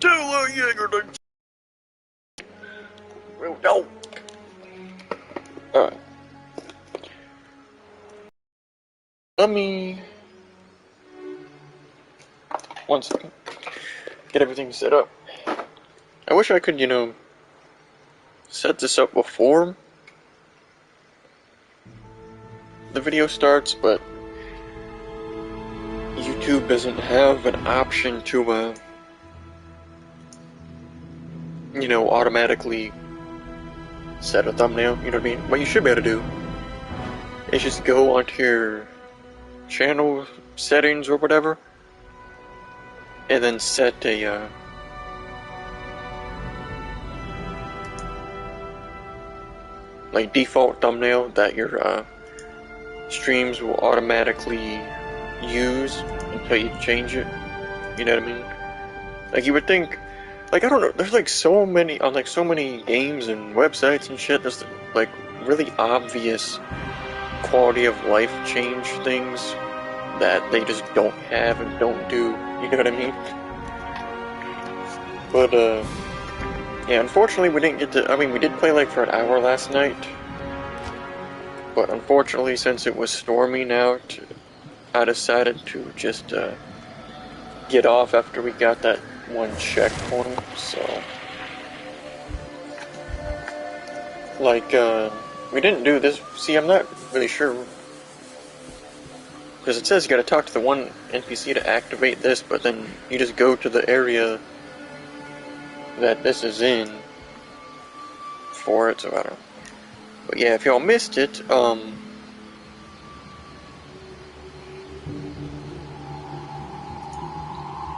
Taylor Yeager. No. Alright. Let me... one second. Get everything set up. I wish I could, set this up before the video starts, but YouTube doesn't have an option to, automatically set a thumbnail, you know what I mean? What you should be able to do is just go onto your channel settings or whatever, and then set a, like default thumbnail that your streams will automatically use until you change it. You know what I mean? Like you would think, like I don't know, there's like so many on like so many games and websites and shit. There's like really obvious quality of life change things that they just don't have and don't do. You know what I mean? But yeah, unfortunately we didn't get to, I mean we did play like for an hour last night, but unfortunately since it was storming out, I decided to just get off after we got that one checkpoint, so like we didn't do this. See, I'm not really sure because it says you gotta talk to the one NPC to activate this, but then you just go to the area that this is in for it, so I don't know. But yeah, if y'all missed it,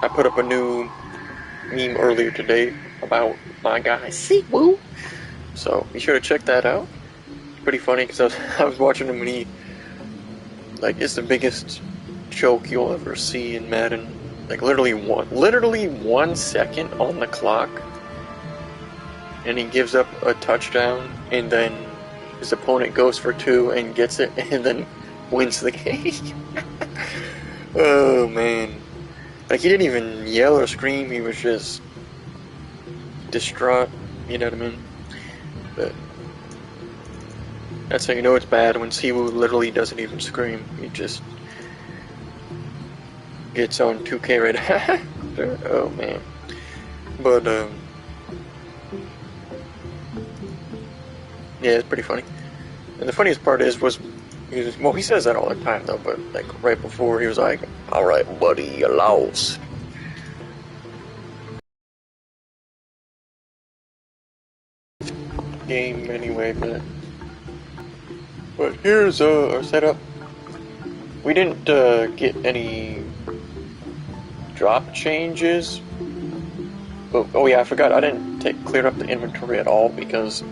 I put up a new meme earlier today about my guy Seawoo, so be sure to check that out. It's pretty funny because I was watching him and he, like, it's the biggest choke you'll ever see in Madden. Like literally 1 second on the clock, and he gives up a touchdown, and then his opponent goes for 2 and gets it, and then wins the game. Oh man. Like, he didn't even yell or scream, he was just distraught, you know what I mean? But that's how you know it's bad, when Siwoo literally doesn't even scream. He just gets on 2K right after. Oh man. But, yeah, it's pretty funny. And the funniest part was well, he says that all the time though, but like right before he was like, "Alright buddy, you lost." Game anyway, but here's our setup. We didn't get any drop changes, but oh yeah, I forgot, I didn't clear up the inventory at all because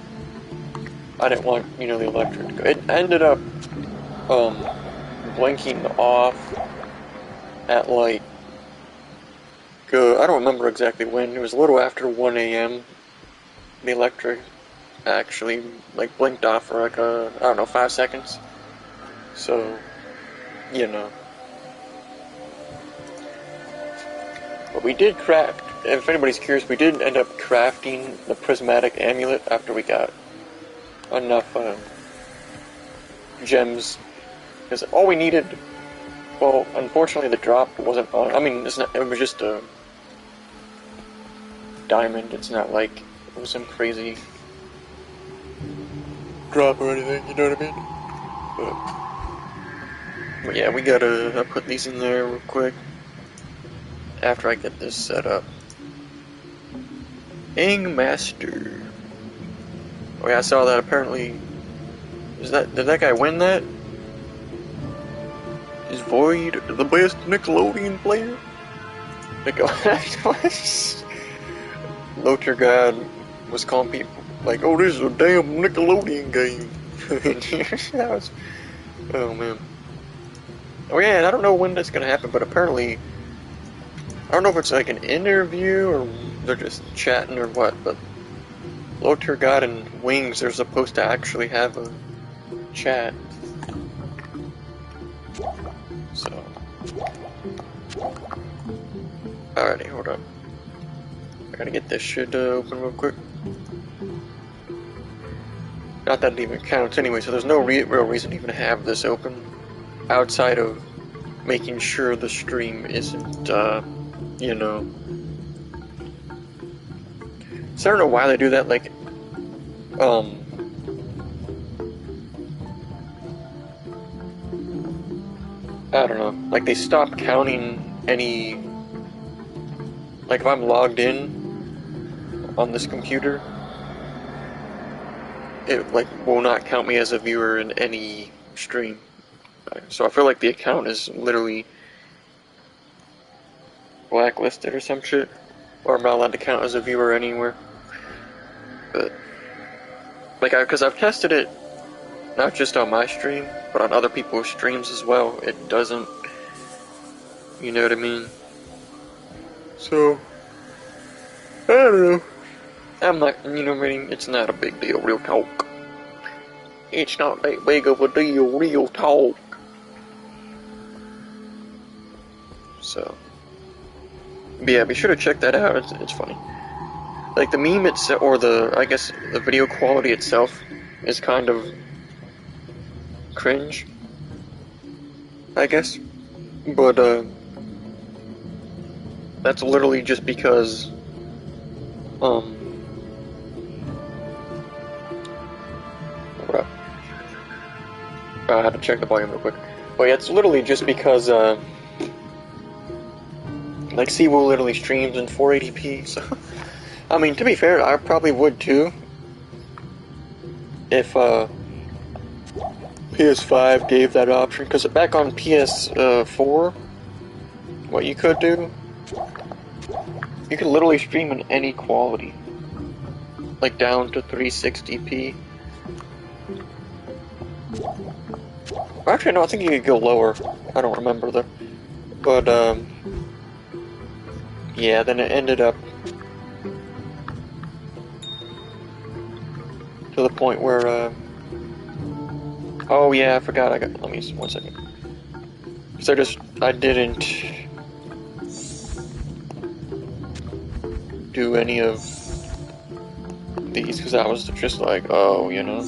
I didn't want, the electric to go. It ended up blinking off at like, I don't remember exactly when, it was a little after 1 AM, the electric actually like blinked off for like I don't know, 5 seconds, so, but we did craft, if anybody's curious, we did end up crafting the prismatic amulet after we got enough gems, because all we needed, well, unfortunately the drop wasn't on, I mean, it was just a diamond, it's not like it was some crazy drop or anything, you know what I mean? But yeah, we gotta put these in there real quick after I get this set up. Ing Master. Oh yeah, I saw that apparently. Did that guy win that? Is Void the best Nickelodeon player? Lothar God was calling people like, "Oh, this is a damn Nickelodeon game." That was, oh man. Oh yeah, and I don't know when that's gonna happen, but apparently, I don't know if it's like an interview or they're just chatting or what, but Lothar God and Wings are supposed to actually have a chat. So, alrighty, hold up. I gotta get this shit open real quick. Not that it even counts anyway, so there's no real reason to even have this open outside of making sure the stream isn't, you know. So I don't know why they do that, like, I don't know, like they stop counting any, like if I'm logged in on this computer, it like will not count me as a viewer in any stream. So I feel like the account is literally blacklisted or some shit, or I'm not allowed to count as a viewer anywhere. But like, because I've tested it not just on my stream, but on other people's streams as well. It doesn't, you know what I mean? So I don't know. I'm not, you know what I mean? It's not a big deal, real talk. It's not that big of a deal, real talk. So, but yeah, be sure to check that out. It's funny. Like the meme itself, or I guess the video quality itself is kind of cringe, I guess. But that's literally just because what up? I had to check the volume real quick. But yeah, it's literally just because like Siwu literally streams in 480p, so I mean, to be fair, I probably would too if PS5 gave that option, because back on PS4, what you could do, you could literally stream in any quality, like down to 360p. Actually, no, I think you could go lower. I don't remember though. But yeah, then it ended up to the point where oh yeah, I forgot. Let me 1 second. So I didn't do any of these because I was just like, oh, you know.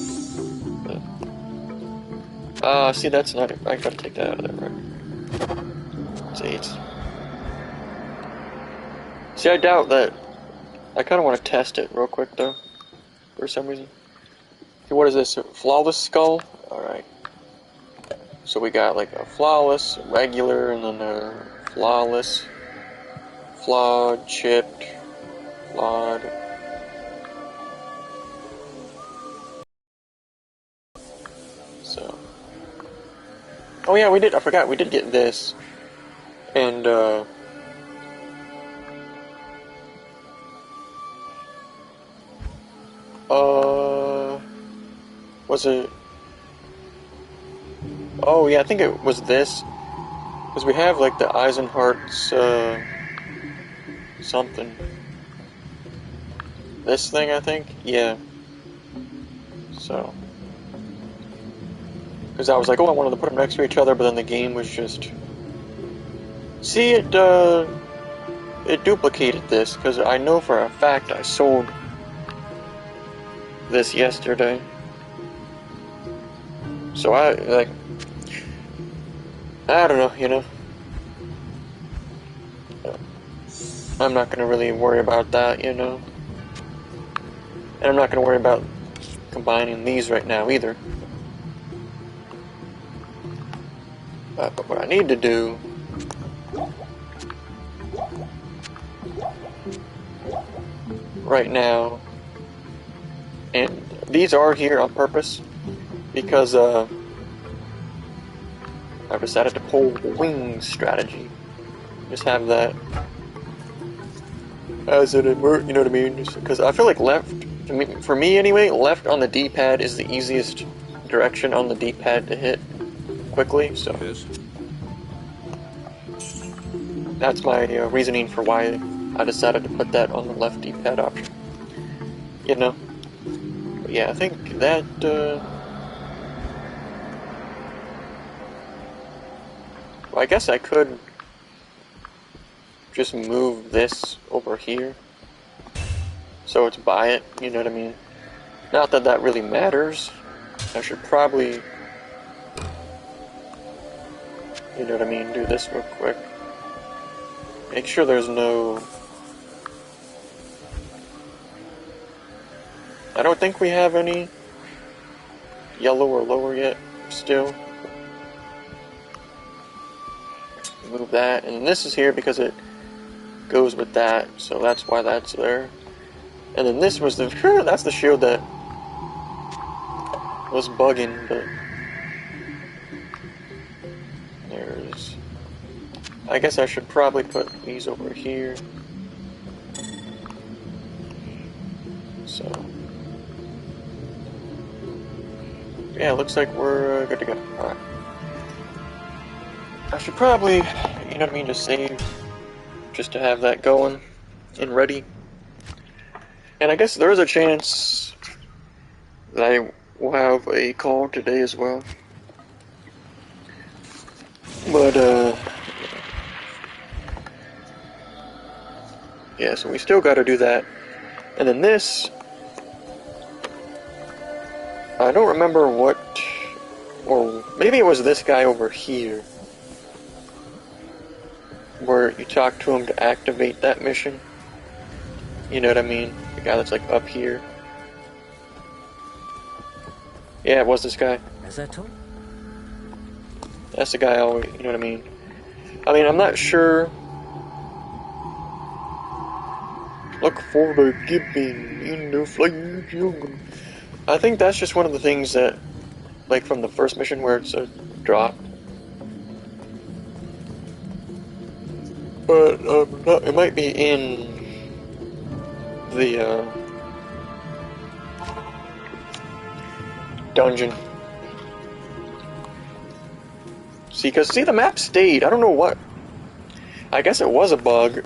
See, that's not it. I gotta take that out of there, right? See, I doubt that. I kind of want to test it real quick though, for some reason. Okay, what is this? Flawless skull? Alright. So we got like a flawless, regular, and then a flawless, flawed, chipped, flawed. So. Oh yeah, I forgot, we did get this. And, was it? Oh yeah, I think it was this. Because we have like the Eisenhardt's, something. This thing, I think? Yeah. So. Because I was like, oh, I wanted to put them next to each other, but then the game was just... See, it duplicated this, because I know for a fact I sold this yesterday. So I don't know, you know. I'm not gonna really worry about that, you know. And I'm not gonna worry about combining these right now either. But what I need to do right now, and these are here on purpose, because I've decided to pull the wings strategy. Just have that as an alert, you know what I mean? Because I feel like left, for me anyway, left on the D-pad is the easiest direction on the D-pad to hit quickly, so that's my reasoning for why I decided to put that on the left D-pad option. You know? But yeah, I think that, well, I guess I could just move this over here. so it's buy it, you know what I mean? Not that that really matters. I should probably, you know what I mean, do this real quick. Make sure there's no... I don't think we have any yellow or lower yet, still. Move that, and this is here because it goes with that, so that's why that's there. And then this was the, that's the shield that was bugging, but there's, I guess I should probably put these over here. So, yeah, looks like we're good to go. Alright. I should probably, you know what I mean, just save, just to have that going and ready. And I guess there is a chance that I will have a call today as well. But, yeah, so we still gotta do that. And then this, I don't remember what, or maybe it was this guy over here, where you talk to him to activate that mission. You know what I mean? The guy that's like up here. Yeah, it was this guy. Is that all? That's the guy I always, you know what I mean? I'm not sure. Look for the giving in the flame jungle. I think that's just one of the things that, like from the first mission where it's a drop. But it might be in the dungeon. See, the map stayed. I don't know what. I guess it was a bug.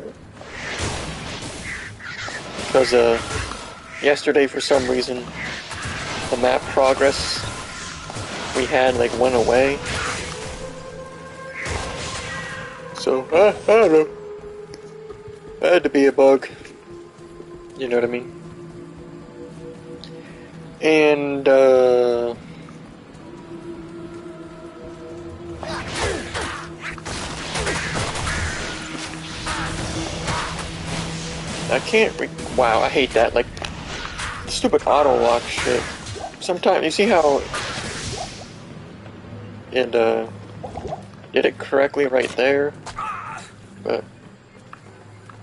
Because yesterday, for some reason, the map progress we had like went away. So, I don't know. It had to be a bug. You know what I mean? And, I can't wow, I hate that, like, stupid auto-lock shit. Sometimes, you see how it, did it correctly right there? But,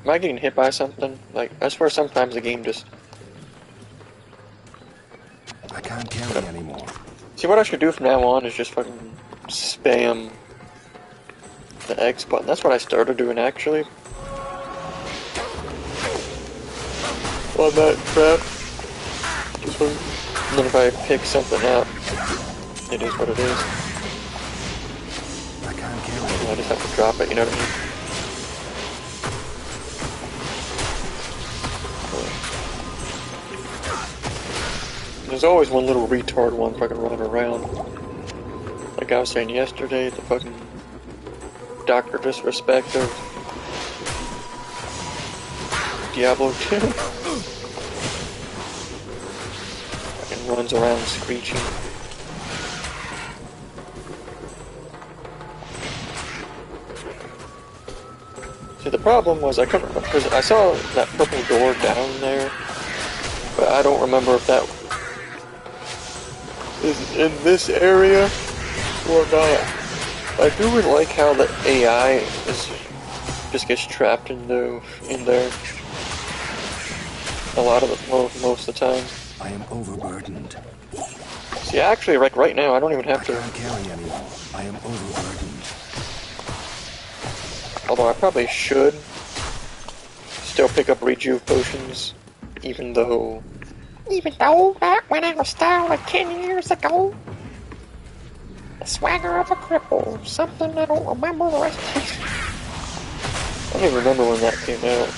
am I getting hit by something? Like, I swear sometimes the game just... I can't carry anymore. See, what I should do from now on is just fucking spam the X button. That's what I started doing, actually. On that trap. Just one. And then if I pick something up, it is what it is. I can't carry anymore. I just have to drop it, you know what I mean? There's always one little retard one fucking running around. Like I was saying yesterday, the fucking Dr. Disrespect of Diablo 2. Fucking runs around screeching. See, the problem was I couldn't, because I saw that purple door down there, but I don't remember if that is in this area or not. I do like how the AI is just gets trapped in there a lot of the most of the time. I am overburdened. See, actually, like right now, I don't even have I to. can't carry anymore. I am overburdened. Although I probably should still pick up rejuve potions, even though back when I was styled like 10 years ago, the swagger of a cripple, something I don't remember the rest of it. I don't even remember when that came out.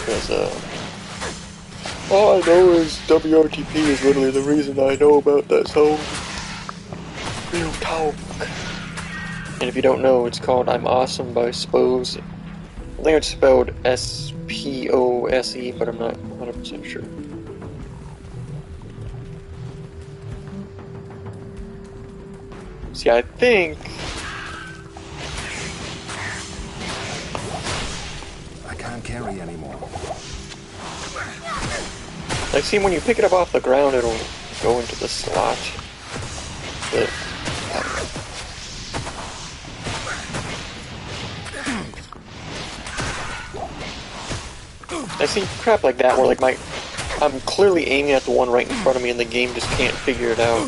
Because, all I know is WRTP is literally the reason I know about that song. Real talk. And if you don't know, it's called I'm Awesome by Spose. I think it's spelled S-P-O-S-E, but I'm not 100% sure. See, I think... I can't carry anymore. Like, see, when you pick it up off the ground, it'll go into the slot. But, I don't know. I see crap like that where, like, I'm clearly aiming at the one right in front of me and the game just can't figure it out.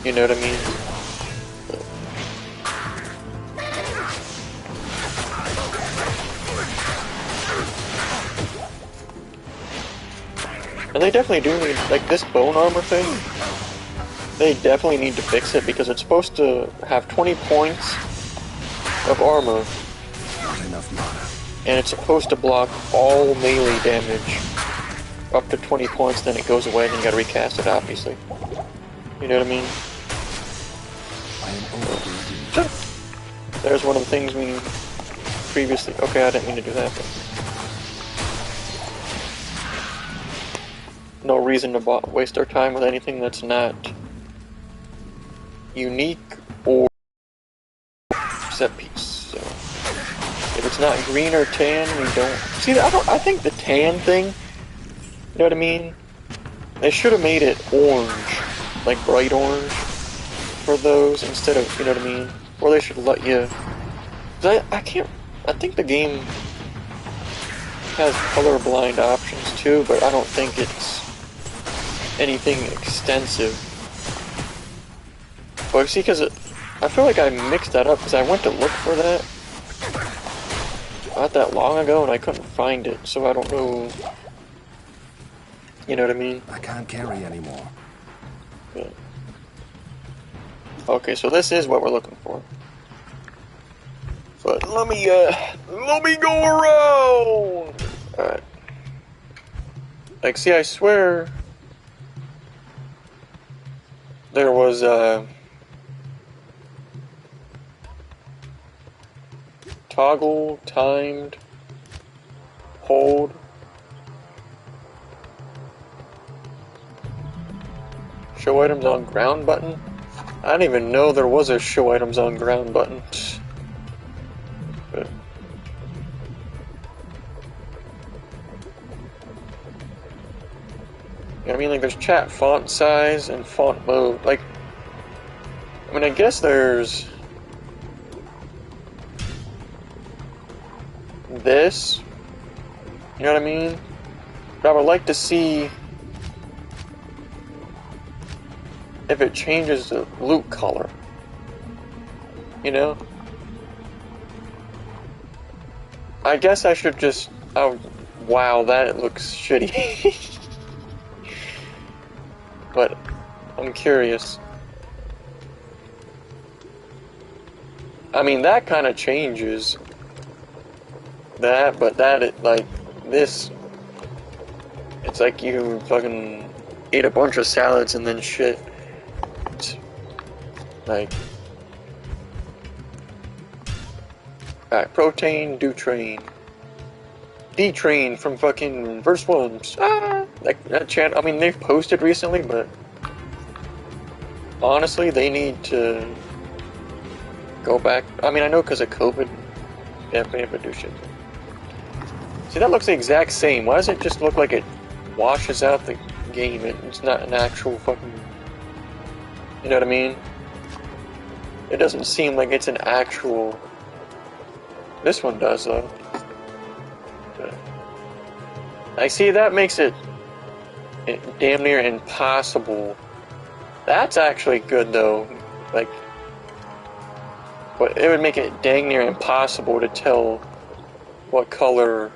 You know what I mean? And they definitely do need, like, this bone armor thing, they definitely need to fix it because it's supposed to have 20 points of armor. Not enough mana. And it's supposed to block all melee damage up to 20 points, then it goes away and you gotta recast it, obviously. You know what I mean? I am overburdened. So, there's one of the things we previously... Okay, I didn't mean to do that, but... No reason to waste our time with anything that's not unique or set piece, so... If it's not green or tan, we don't... See, I think the tan thing, you know what I mean? They should have made it orange, like bright orange, for those instead of, you know what I mean? Or they should let you... I think the game has colorblind options too, but I don't think it's anything extensive. But see, because I feel like I mixed that up, because I went to look for that not that long ago, and I couldn't find it, so I don't know... You know what I mean? I can't carry anymore. Yeah. Okay, so this is what we're looking for. But let me go around! Alright. Like, see, I swear... There was, toggle, timed, hold. Show items on ground button? I didn't even know there was a show items on ground button. But you know what I mean? Like, there's chat font size and font mode. Like, I mean, I guess there's this. You know what I mean? But I would like to see if it changes the loot color. You know? I guess I should just... Oh, wow, that looks shitty. But I'm curious. I mean, that kind of changes that, but like, this, it's like you fucking ate a bunch of salads and then shit. It's like, alright, protein, D-Train from fucking verse 1. Like, that channel, I mean, they've posted recently, but honestly, they need to go back. I mean, I know because of COVID, they have to do shit. See, that looks the exact same. Why does it just look like it washes out the game? It's not an actual fucking... You know what I mean? It doesn't seem like it's an actual... This one does, though. I see, that makes it damn near impossible. That's actually good, though. Like, but it would make it dang near impossible to tell what color.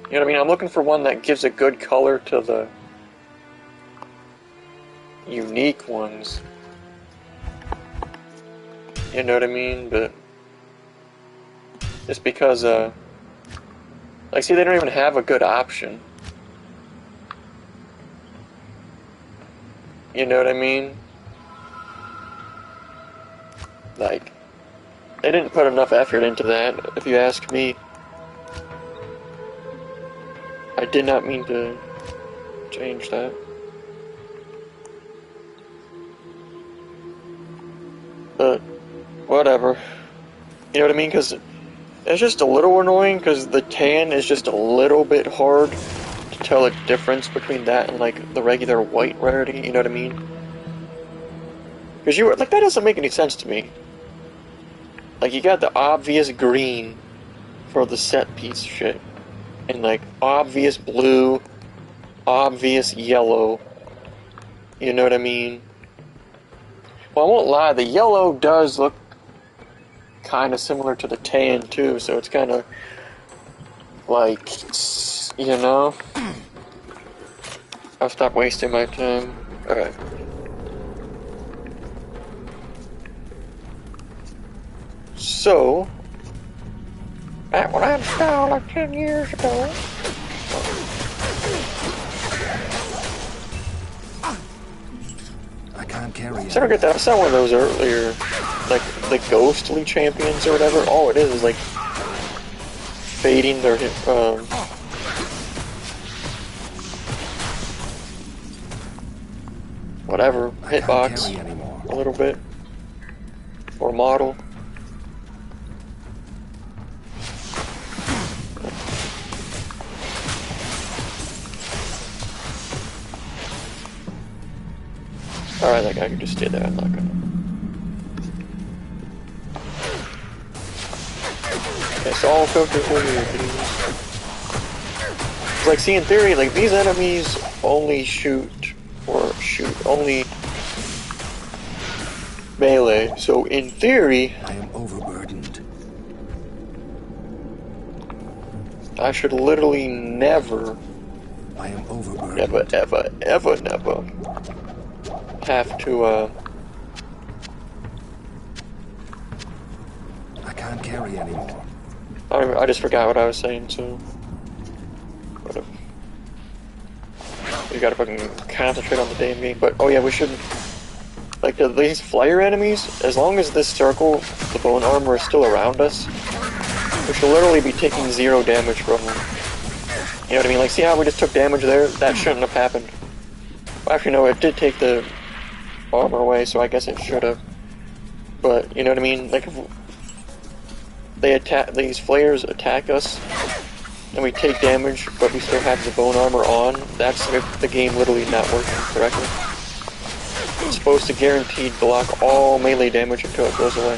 You know what I mean? I'm looking for one that gives a good color to the unique ones. You know what I mean? But just because, like, see, they don't even have a good option. You know what I mean? Like, They didn't put enough effort into that, if you ask me. I did not mean to change that. But, whatever. You know what I mean? Because it's just a little annoying, because the tan is just a little bit hard to tell a difference between that and, like, the regular white rarity, you know what I mean? Because like, that doesn't make any sense to me. Like, you got the obvious green for the set piece shit. And, like, obvious blue, obvious yellow. You know what I mean? Well, I won't lie, the yellow does look kind of similar to the tan, too, so it's kind of, like, you know? I'll stop wasting my time. Alright. So, that one I installed like 10 years ago. I can't carry it. So I don't get that. I saw one of those earlier, like the ghostly champions or whatever. All it is like fading their whatever hitbox a little bit or model. Alright, that guy can just stay there, I'm not gonna. Okay, so all filters over here, please. It's like, see, in theory, like, these enemies only only melee, so in theory, I am overburdened. I should literally never, I am overburdened. never, never have to, I can't carry anymore. I just forgot what I was saying, so whatever. We gotta fucking concentrate on the damn game, but oh yeah, we shouldn't, like, these flyer enemies, as long as this circle, the bone armor is still around us, we should literally be taking 0 damage from them. You know what I mean? Like, see how we just took damage there? That shouldn't have happened. Well, actually, no, it did take the armor away, so I guess it should have. But, you know what I mean? Like, if these flares attack us, and we take damage, but we still have the bone armor on, that's the game literally not working correctly. It's supposed to guaranteed block all melee damage until it goes away.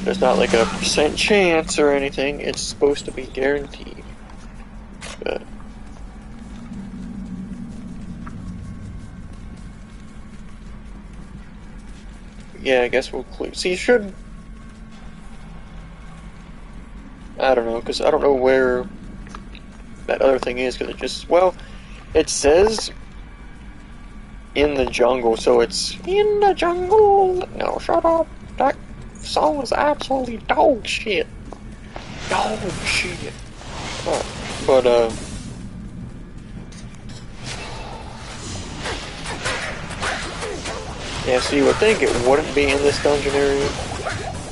There's not like a % chance or anything, it's supposed to be guaranteed. But yeah, I guess we'll clear. See, you should. I don't know, because I don't know where that other thing is, because it just. Well, it says in the jungle, so it's in the jungle. No, shut up. That song is absolutely dog shit. Dog shit. But, yeah, so you would think it wouldn't be in this dungeon area.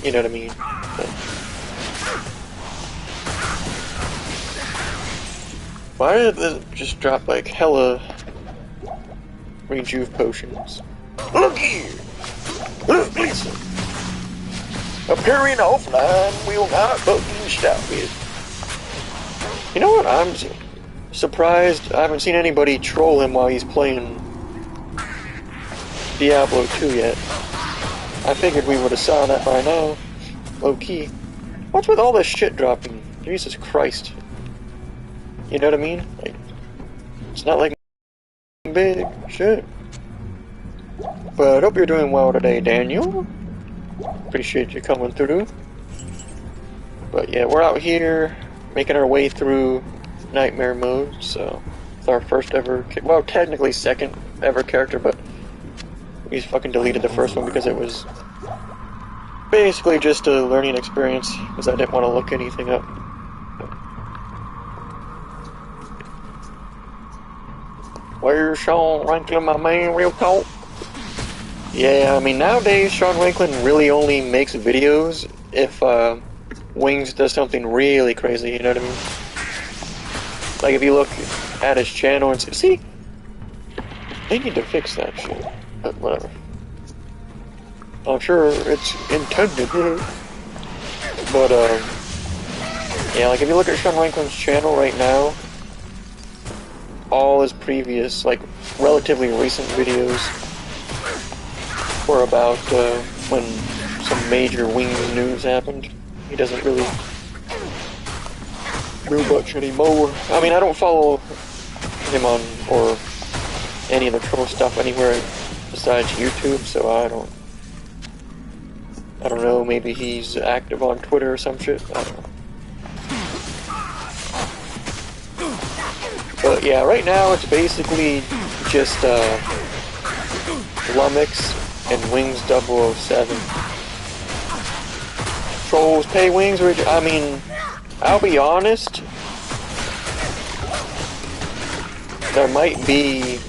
You know what I mean? But why did this just drop like hella rejuve potions? Look here! Look, listen! Appearing offline will not fucking stop it. You know what? I'm surprised I haven't seen anybody troll him while he's playing Diablo 2 yet. I figured we would have saw that by now. Low key. What's with all this shit dropping? Jesus Christ. You know what I mean? Like, it's not like big shit. But I hope you're doing well today, Daniel. Appreciate you coming through. But yeah, we're out here making our way through Nightmare mode, so it's our first ever, well, technically second ever character, but we fucking deleted the first one because it was basically just a learning experience, because I didn't want to look anything up. Where's Sean Rankin, my man, real talk? Yeah, I mean, nowadays, Sean Ranklin really only makes videos if, Wings does something really crazy, you know what I mean? Like, if you look at his channel and see, they need to fix that shit. But whatever. I'm sure it's intended. But, yeah, like, if you look at Sean Ranklin's channel right now, all his previous, like, relatively recent videos were about, when some major Wings news happened. He doesn't really do much anymore. I mean, I don't follow him on, or any of the troll stuff anywhere besides YouTube, so I don't know, maybe he's active on Twitter or some shit, I don't know. But yeah, right now it's basically just, Lumix and Wings 007. Trolls pay Wings, I mean, I'll be honest, there might be,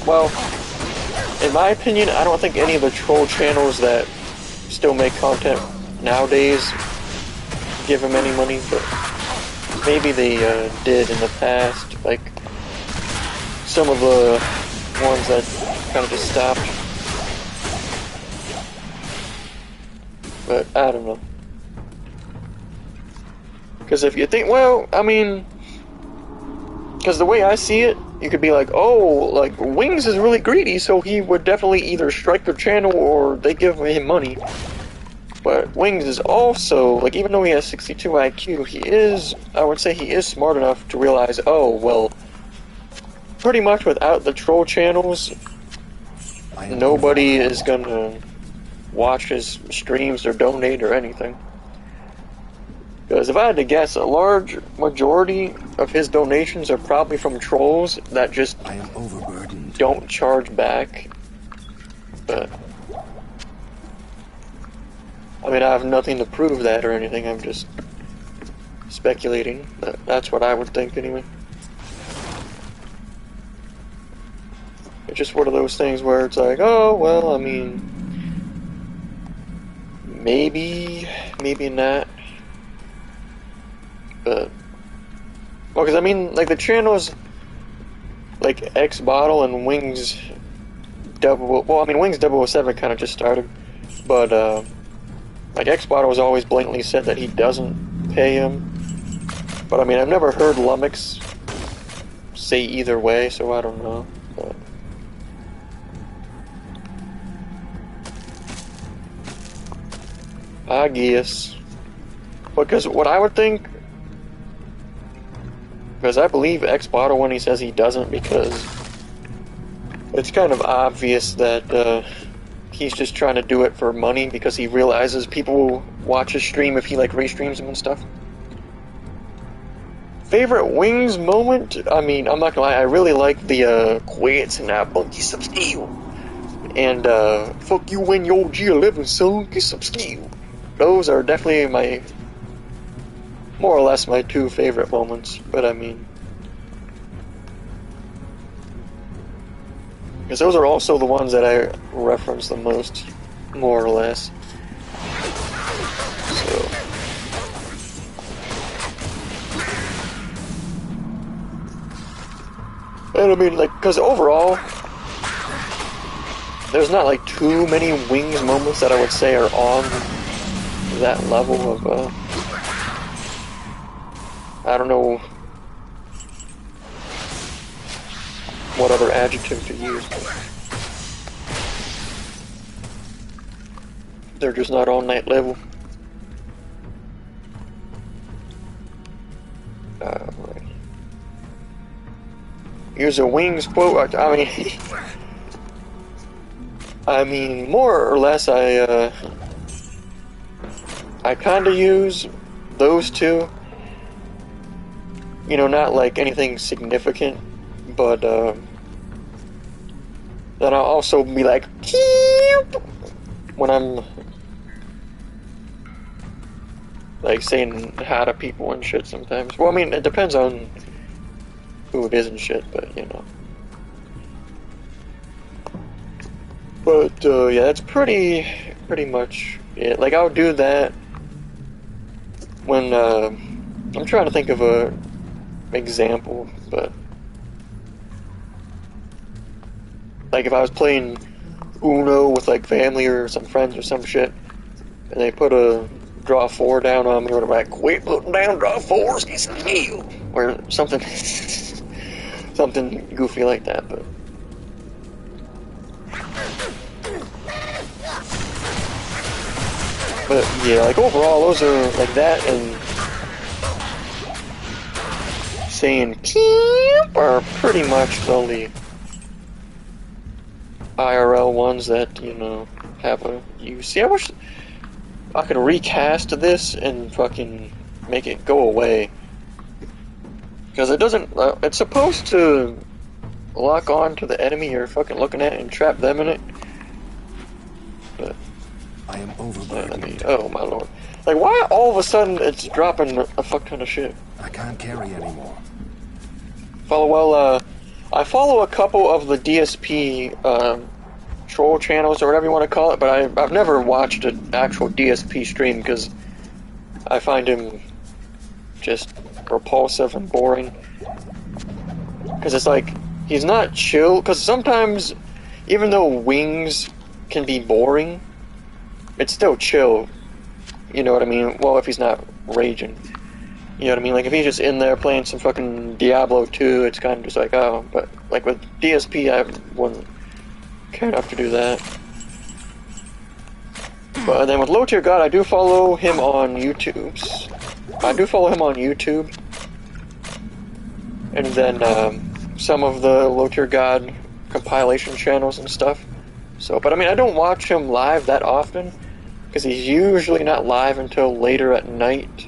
well, in my opinion, I don't think any of the troll channels that still make content nowadays give him any money, but maybe they did in the past, like some of the ones that kind of just stopped. But I don't know. Because if you think, well, I mean, because the way I see it, you could be like, oh, like, Wings is really greedy, so he would definitely either strike their channel or they give him money. But Wings is also, like, even though he has 62 IQ, he is, I would say he is smart enough to realize, oh, well, pretty much without the troll channels, nobody is gonna watch his streams or donate or anything. Because if I had to guess, a large majority of his donations are probably from trolls that just I am overburdened. Don't charge back. But I mean, I have nothing to prove that or anything, I'm just speculating. That's what I would think anyway. It's just one of those things where it's like, oh, well, I mean, maybe not. But, well, because I mean, like, the channels, like, X Bottle and Wings well, I mean, Wings 007 kind of just started, but, like, X Bottle has always blatantly said that he doesn't pay him, but I mean, I've never heard Lumix say either way, so I don't know, but I guess, because what I would think, because I believe X Bottle when he says he doesn't, because it's kind of obvious that he's just trying to do it for money because he realizes people will watch his stream if he like restreams them and stuff. Favorite Wings moment? I mean, I'm not gonna lie, I really like the quits and that bunky some steel. And fuck you when your G11 son, get some steel. Those are definitely my, more or less my two favorite moments, but I mean, because those are also the ones that I reference the most, more or less. So, and I mean, like, because overall, there's not like too many Wings moments that I would say are on that level of, I don't know what other adjective to use, but they're just not on that level. Right. Use a Wings quote. I mean, more or less, I kind of use those two. You know, not like anything significant, but then I'll also be like, when I'm like saying hi to people and shit sometimes. Well, I mean, it depends on who it is and shit, but you know. But yeah, that's pretty much it. Like I'll do that when I'm trying to think of a example, but like if I was playing Uno with like family or some friends or some shit, and they put a draw 4 down on me, or like quit putting down draw 4s, get some heal, or something, something goofy like that. But yeah, like overall, those are like that and saying camp are pretty much the only IRL ones that, you know, have a use. See, I wish I could recast this and fucking make it go away. Because it doesn't, it's supposed to lock on to the enemy you're fucking looking at and trap them in it. But I am overburdened. oh my lord. Like, why all of a sudden it's dropping a fuck ton of shit? I can't carry anymore. I follow a couple of the DSP troll channels or whatever you want to call it, but I've never watched an actual DSP stream because I find him just repulsive and boring. Because it's like, he's not chill, because sometimes, even though Wings can be boring, it's still chill. You know what I mean? Well, if he's not raging. You know what I mean? Like, if he's just in there playing some fucking Diablo 2, it's kind of just like, oh. But, like, with DSP, I wouldn't care enough to do that. But then with Low Tier God, I do follow him on YouTube. And then, some of the Low Tier God compilation channels and stuff. So, but I mean, I don't watch him live that often, because he's usually not live until later at night,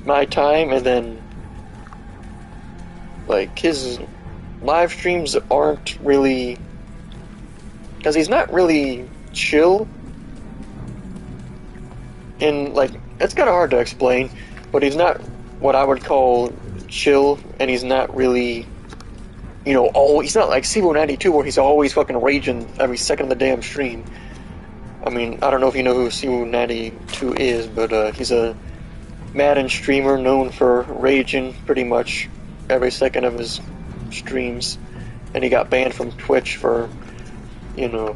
my time, and then, like, his live streams aren't really, because he's not really chill, and, like, it's kind of hard to explain, but he's not what I would call chill, and he's not really, you know, he's not like Sibo92 where he's always fucking raging every second of the damn stream. I mean, I don't know if you know who Sibo92 is, but he's a Madden streamer known for raging pretty much every second of his streams, and he got banned from Twitch for, you know,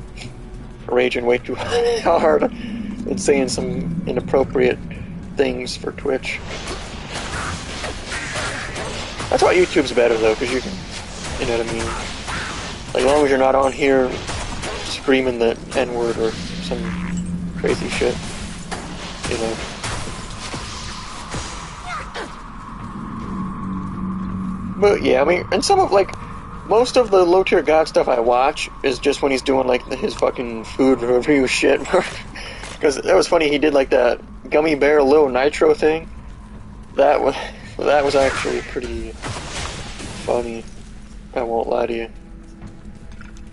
raging way too hard and saying some inappropriate things for Twitch. That's why YouTube's better though, because you can, you know what I mean? Like, as long as you're not on here screaming the N-word or some crazy shit, you know. But yeah, I mean, and some of, like, most of the Low Tier God stuff I watch is just when he's doing, like, his fucking food review shit. Because that was funny, he did, like, that Gummy Bear Lil Nitro thing. That was actually pretty funny, I won't lie to you.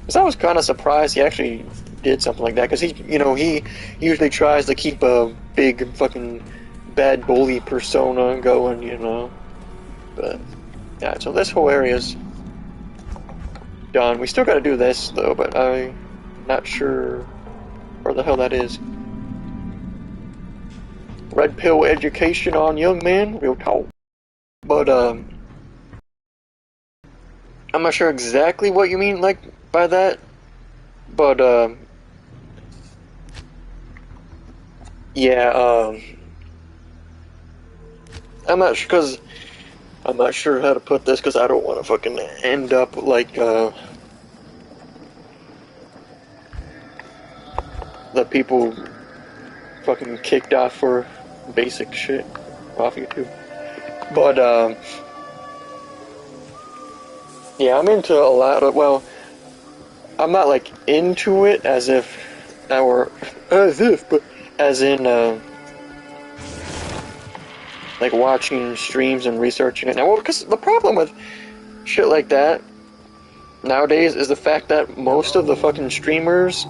Because I was kind of surprised he actually did something like that, because he, you know, he usually tries to keep a big fucking bad bully persona going, you know. But yeah, so this whole area's done. We still gotta do this though, but I'm not sure where the hell that is. Red pill education on young men, real talk. But I'm not sure exactly what you mean, like, by that. But yeah, I'm not sure, because I'm not sure how to put this, because I don't want to fucking end up like the people fucking kicked off for basic shit off YouTube. But yeah, I'm into a lot of, well, I'm not like into it as if I were, but as in like watching streams and researching it now. Well, because the problem with shit like that nowadays is the fact that most of the fucking streamers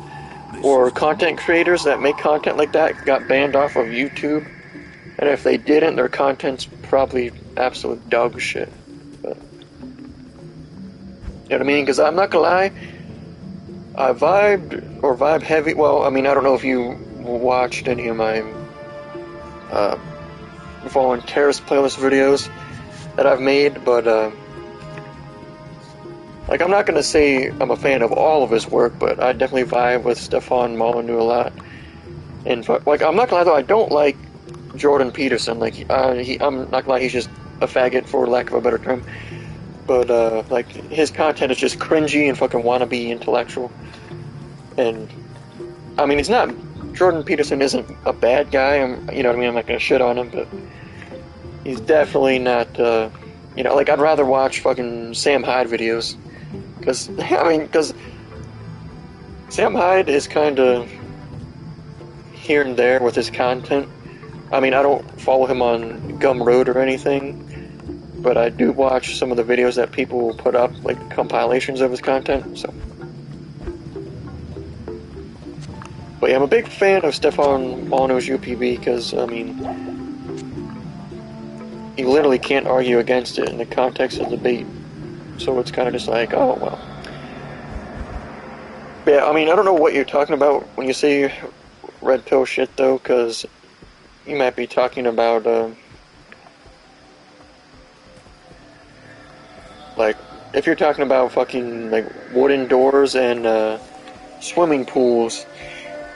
or content creators that make content like that got banned off of YouTube, and if they didn't, their content's probably absolute dog shit. But, you know what I mean? Because I'm not gonna lie, I vibe heavy. Well, I mean, I don't know if you watched any of my following terrorist playlist videos that I've made, but like, I'm not gonna say I'm a fan of all of his work, but I definitely vibe with Stefan Molyneux a lot. And like, I'm not gonna lie though, I don't like Jordan Peterson. Like, I'm not gonna lie, he's just a faggot, for lack of a better term. But like, his content is just cringy and fucking wannabe intellectual. And I mean, he's not. Jordan Peterson isn't a bad guy. You know what I mean? I'm not gonna shit on him, but he's definitely not. You know, like, I'd rather watch fucking Sam Hyde videos, because Sam Hyde is kind of here and there with his content. I mean, I don't follow him on Gumroad or anything, but I do watch some of the videos that people put up, like compilations of his content. So, but yeah, I'm a big fan of Stefan Molyneux's UPB, because I mean, you literally can't argue against it in the context of debate. So it's kind of just like, oh well. But yeah, I mean, I don't know what you're talking about when you say red pill shit though, because you might be talking about like, if you're talking about fucking like wooden doors and swimming pools,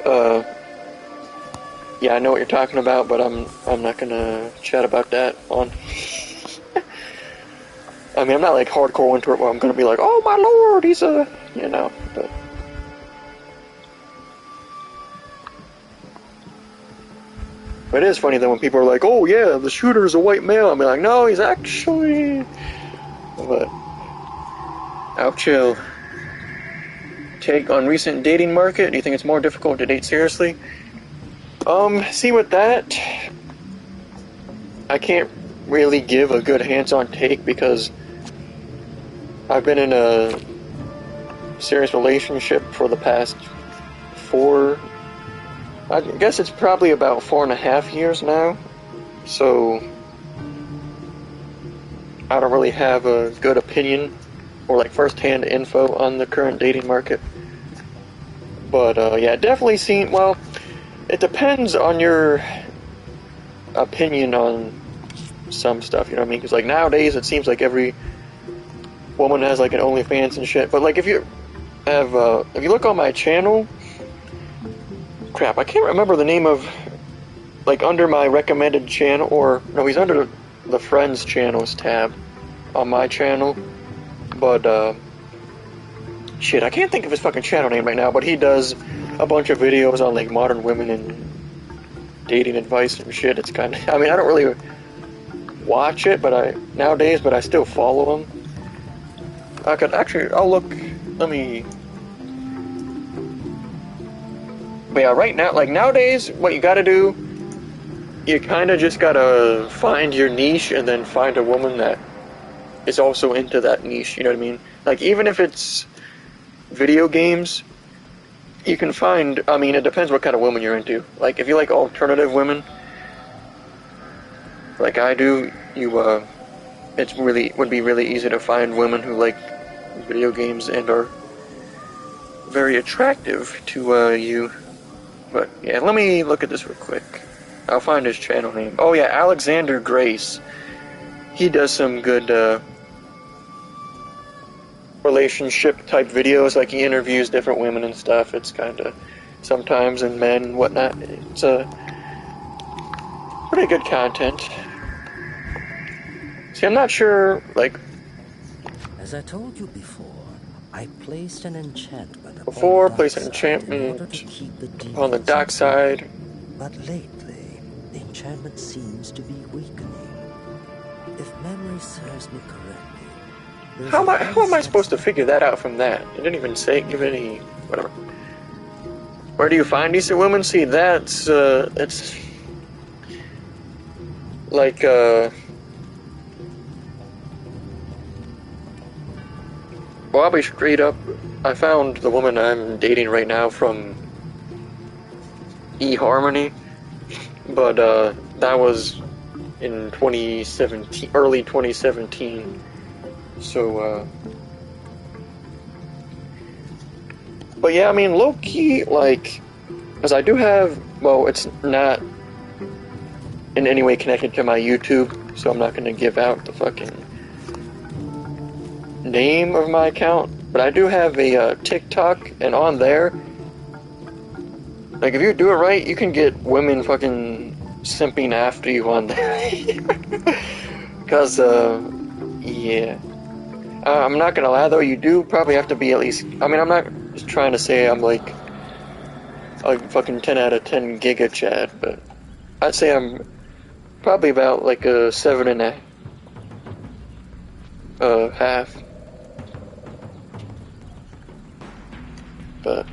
yeah, I know what you're talking about, but I'm not gonna chat about that on. I mean, I'm not like hardcore into it where I'm gonna be like, oh my lord, he's a, you know, but. But it is funny that when people are like, oh yeah, the shooter is a white male, I'll be like, no, he's actually. But I'll chill. Take on recent dating market. Do you think it's more difficult to date seriously? See, with that, I can't really give a good hands-on take, because I've been in a serious relationship for the past I guess it's probably about 4.5 years now, so I don't really have a good opinion or like first-hand info on the current dating market. But yeah, definitely seen. Well, it depends on your opinion on some stuff. You know what I mean? Because like nowadays, it seems like every woman has like an OnlyFans and shit. But like, if you look on my channel, crap, I can't remember the name of, like, under my recommended channel, or no, he's under the friends channels tab on my channel. But shit, I can't think of his fucking channel name right now, but he does a bunch of videos on like modern women and dating advice and shit. It's kind of, I mean, I don't really watch it, but nowadays, but I still follow him. I could actually, I'll look, let me. But yeah, right now, like nowadays, what you gotta do, you kind of just gotta find your niche and then find a woman that is also into that niche, you know what I mean? Like, even if it's video games, you can find, I mean, it depends what kind of woman you're into. Like, if you like alternative women, like I do, would be really easy to find women who like video games and are very attractive to you. But yeah, let me look at this real quick. I'll find his channel name. Oh yeah, Alexander Grace. He does some good relationship type videos. Like, he interviews different women and stuff. It's kind of, sometimes, and men and whatnot. It's pretty good content. See, I'm not sure, like, as I told you before, I placed an enchantment on the dark side. But lately, the enchantment seems to be weakening. If memory serves me correctly, how am I supposed to figure that out from that? It didn't even give any, whatever. Where do you find decent women? See, that's, it's like, well, I'll be straight up. I found the woman I'm dating right now from eHarmony, but that was in 2017, early 2017. So, But yeah, I mean, low-key, like, because I do have, well, it's not in any way connected to my YouTube, so I'm not going to give out the fucking name of my account, but I do have a TikTok, and on there, like, if you do it right, you can get women fucking simping after you on there. Because, yeah. I'm not gonna lie though, you do probably have to be at least, I mean, I'm not just trying to say I'm like a fucking 10 out of 10 giga Chad, but I'd say I'm probably about like a 7.5. But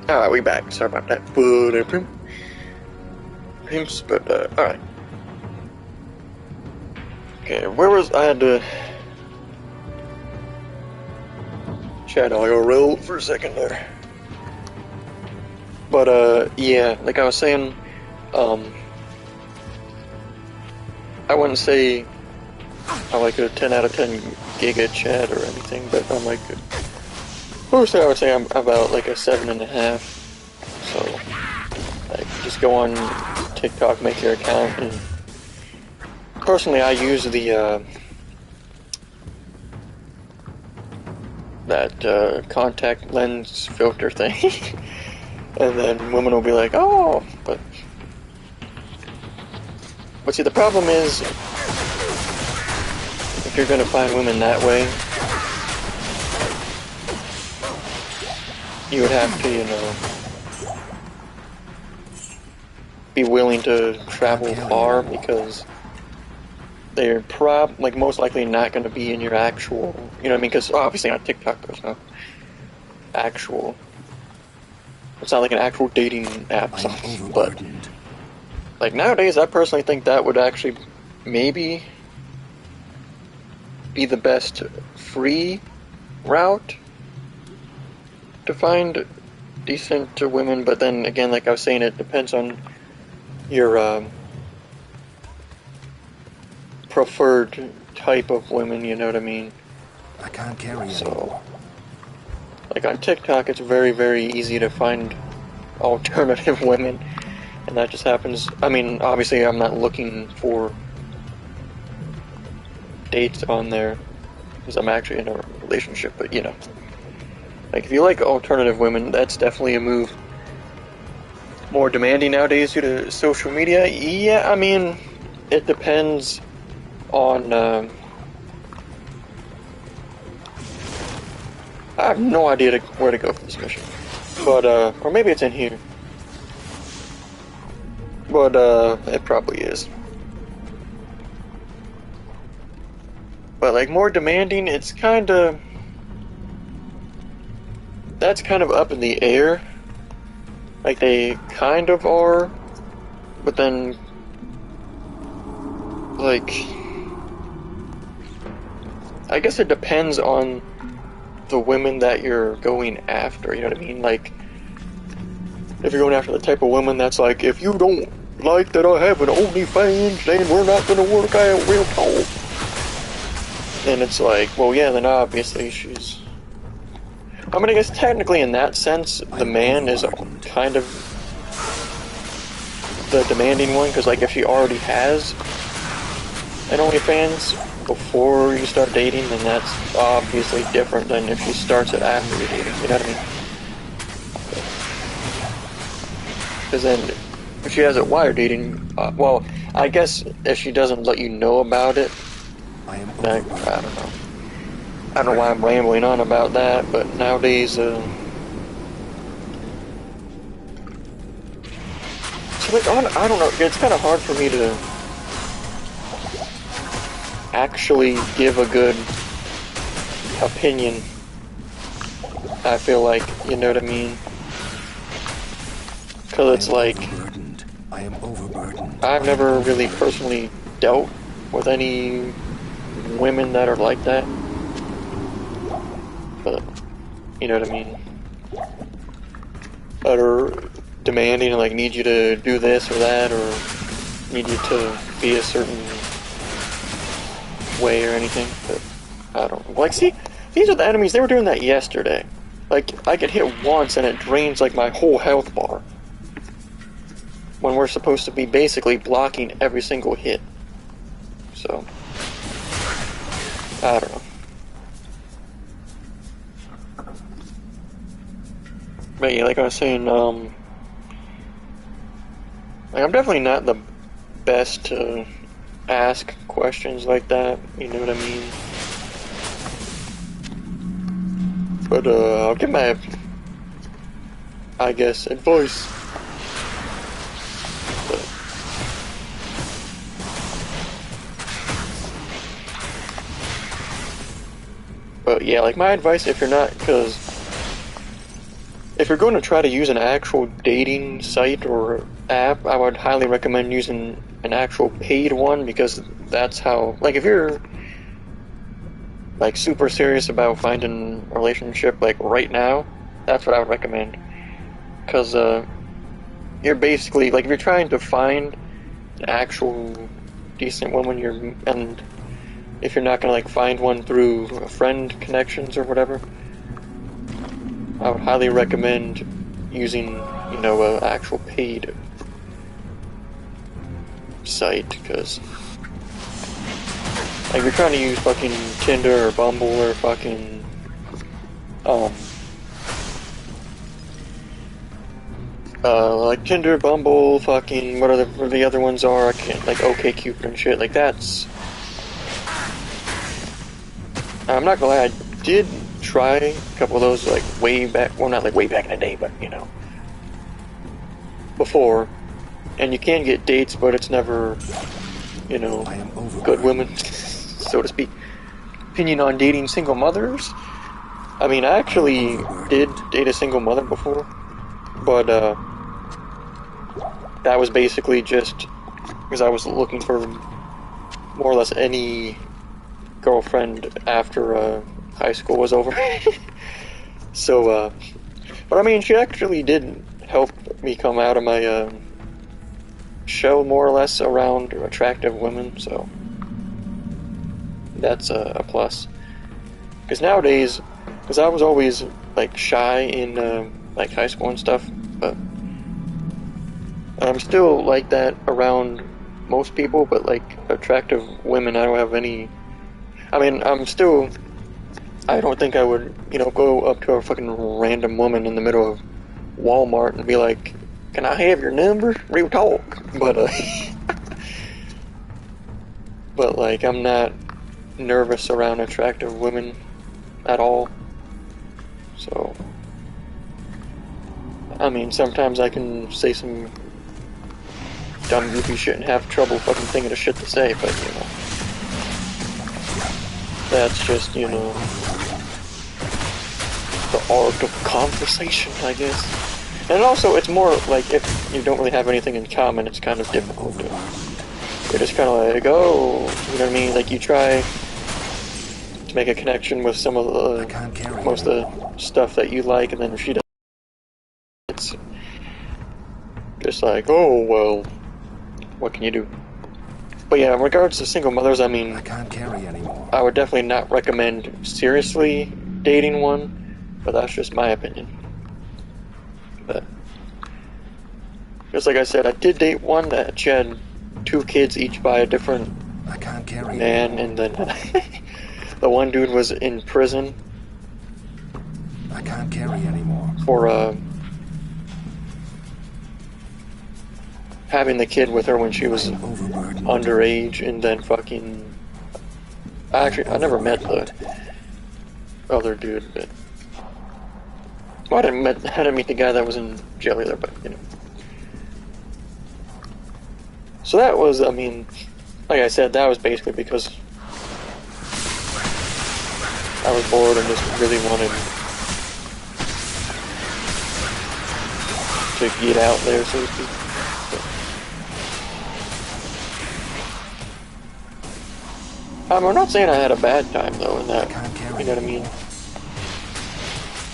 alright, we back. Sorry about that. But, alright. Okay, where was I had to chat IRL for a second there. But, yeah, like I was saying, I wouldn't say I'm like a 10 out of 10 giga chat or anything, but I'm like, personally I would say I'm about like a 7.5. So, like, just go on TikTok, make your account, and personally I use the, that, contact lens filter thing. And then women will be like, oh, but see, the problem is, if you're gonna find women that way, you would have to, you know, be willing to travel far, because they're most likely not gonna be in your actual, you know what I mean, because obviously on TikTok there's no actual, it's not like an actual dating app, but like nowadays I personally think that would actually maybe be the best free route to find decent women, but then again, like I was saying, it depends on your preferred type of women, you know what I mean? I can't carry so, like on TikTok, it's very, very easy to find alternative women, and that just happens. I mean, obviously, I'm not looking for dates on there because I'm actually in a relationship, but you know, like if you like alternative women, that's definitely a move. More demanding nowadays due to social media. Yeah, I mean, it depends on. I have no idea where to go for this mission, but or maybe it's in here. But it probably is. But like more demanding, it's kinda, that's kind of up in the air. Like they kind of are, but then like I guess it depends on the women that you're going after, you know what I mean? Like if you're going after the type of woman that's like, if you don't like that I have an OnlyFans, then we're not gonna work out real talk. And it's like, well, yeah, then obviously she's... I mean, I guess technically in that sense, the man is kind of the demanding one, because like if she already has an OnlyFans before you start dating, then that's obviously different than if she starts it after you're dating, you know what I mean? Because then, if she has it while you're dating, well, I guess if she doesn't let you know about it, I am then, I don't know. I don't know why I'm rambling on about that, but nowadays, so like, I don't know, it's kind of hard for me to actually give a good opinion, I feel like, you know what I mean? Because it's like, I am overburdened. I've never really personally dealt with any women that are like that, but, you know what I mean? That are demanding, like, need you to do this or that, or need you to be a certain way or anything, but I don't know. Like, see, these are the enemies, they were doing that yesterday. Like, I get hit once and it drains, like, my whole health bar. When we're supposed to be basically blocking every single hit. So, I don't know. But yeah, like I was saying, like, I'm definitely not the best to ask questions like that, you know what I mean? But, I'll give my, I guess, advice. But yeah, like my advice, if you're not, because if you're going to try to use an actual dating site or app, I would highly recommend using an actual paid one, because that's how, like, if you're like super serious about finding a relationship like right now, that's what I would recommend. Because you're basically, like, if you're trying to find an actual decent woman, and if you're not gonna like find one through friend connections or whatever, I would highly recommend using, you know, an actual paid site, because like, if you're trying to use fucking Tinder or Bumble or fucking like Tinder, Bumble, fucking what the other ones are, I can't, like OkCupid and shit, like that's, I'm not gonna lie, I did try a couple of those, like, way back, well, not like way back in the day, but, you know, before, and you can get dates, but it's never, you know, good women, so to speak. Opinion on dating single mothers? I mean, I actually did date a single mother before, but, that was basically just because I was looking for more or less any girlfriend after, high school was over. So, but I mean, she actually did help me come out of my, shell more or less around attractive women, so that's a plus. Because nowadays, because I was always, like, shy in, like, high school and stuff, but I'm still like that around most people, but, like, attractive women, I don't have any, I mean, I don't think I would, you know, go up to a fucking random woman in the middle of Walmart and be like, can I have your number? Real talk. But, but, like, I'm not nervous around attractive women at all. So, I mean, sometimes I can say some dumb, goofy shit and have trouble fucking thinking of shit to say, but, you know, that's just, you know, the art of conversation, I guess. And also, it's more like, if you don't really have anything in common, it's kind of difficult to, you're just kind of like, oh, you know what I mean? Like, you try to make a connection with some of the, most of the stuff that you like, and then if she doesn't, it's just like, oh, well, what can you do? But yeah, in regards to single mothers, I mean, I can't carry anymore. I would definitely not recommend seriously dating one, but that's just my opinion. But Because like I said, I did date one that she had 2 kids each by a different I can't carry man, and then the one dude was in prison I can't carry anymore. for having the kid with her when she was Overburdened. underage, and then fucking... Actually, I never met the other dude, but... Well, I didn't meet the guy that was in jail either, but, you know. So that was, I mean, like I said, that was basically because I was bored and just really wanted to get out there, so to speak. I'm not saying I had a bad time, though, in that, you know what I mean?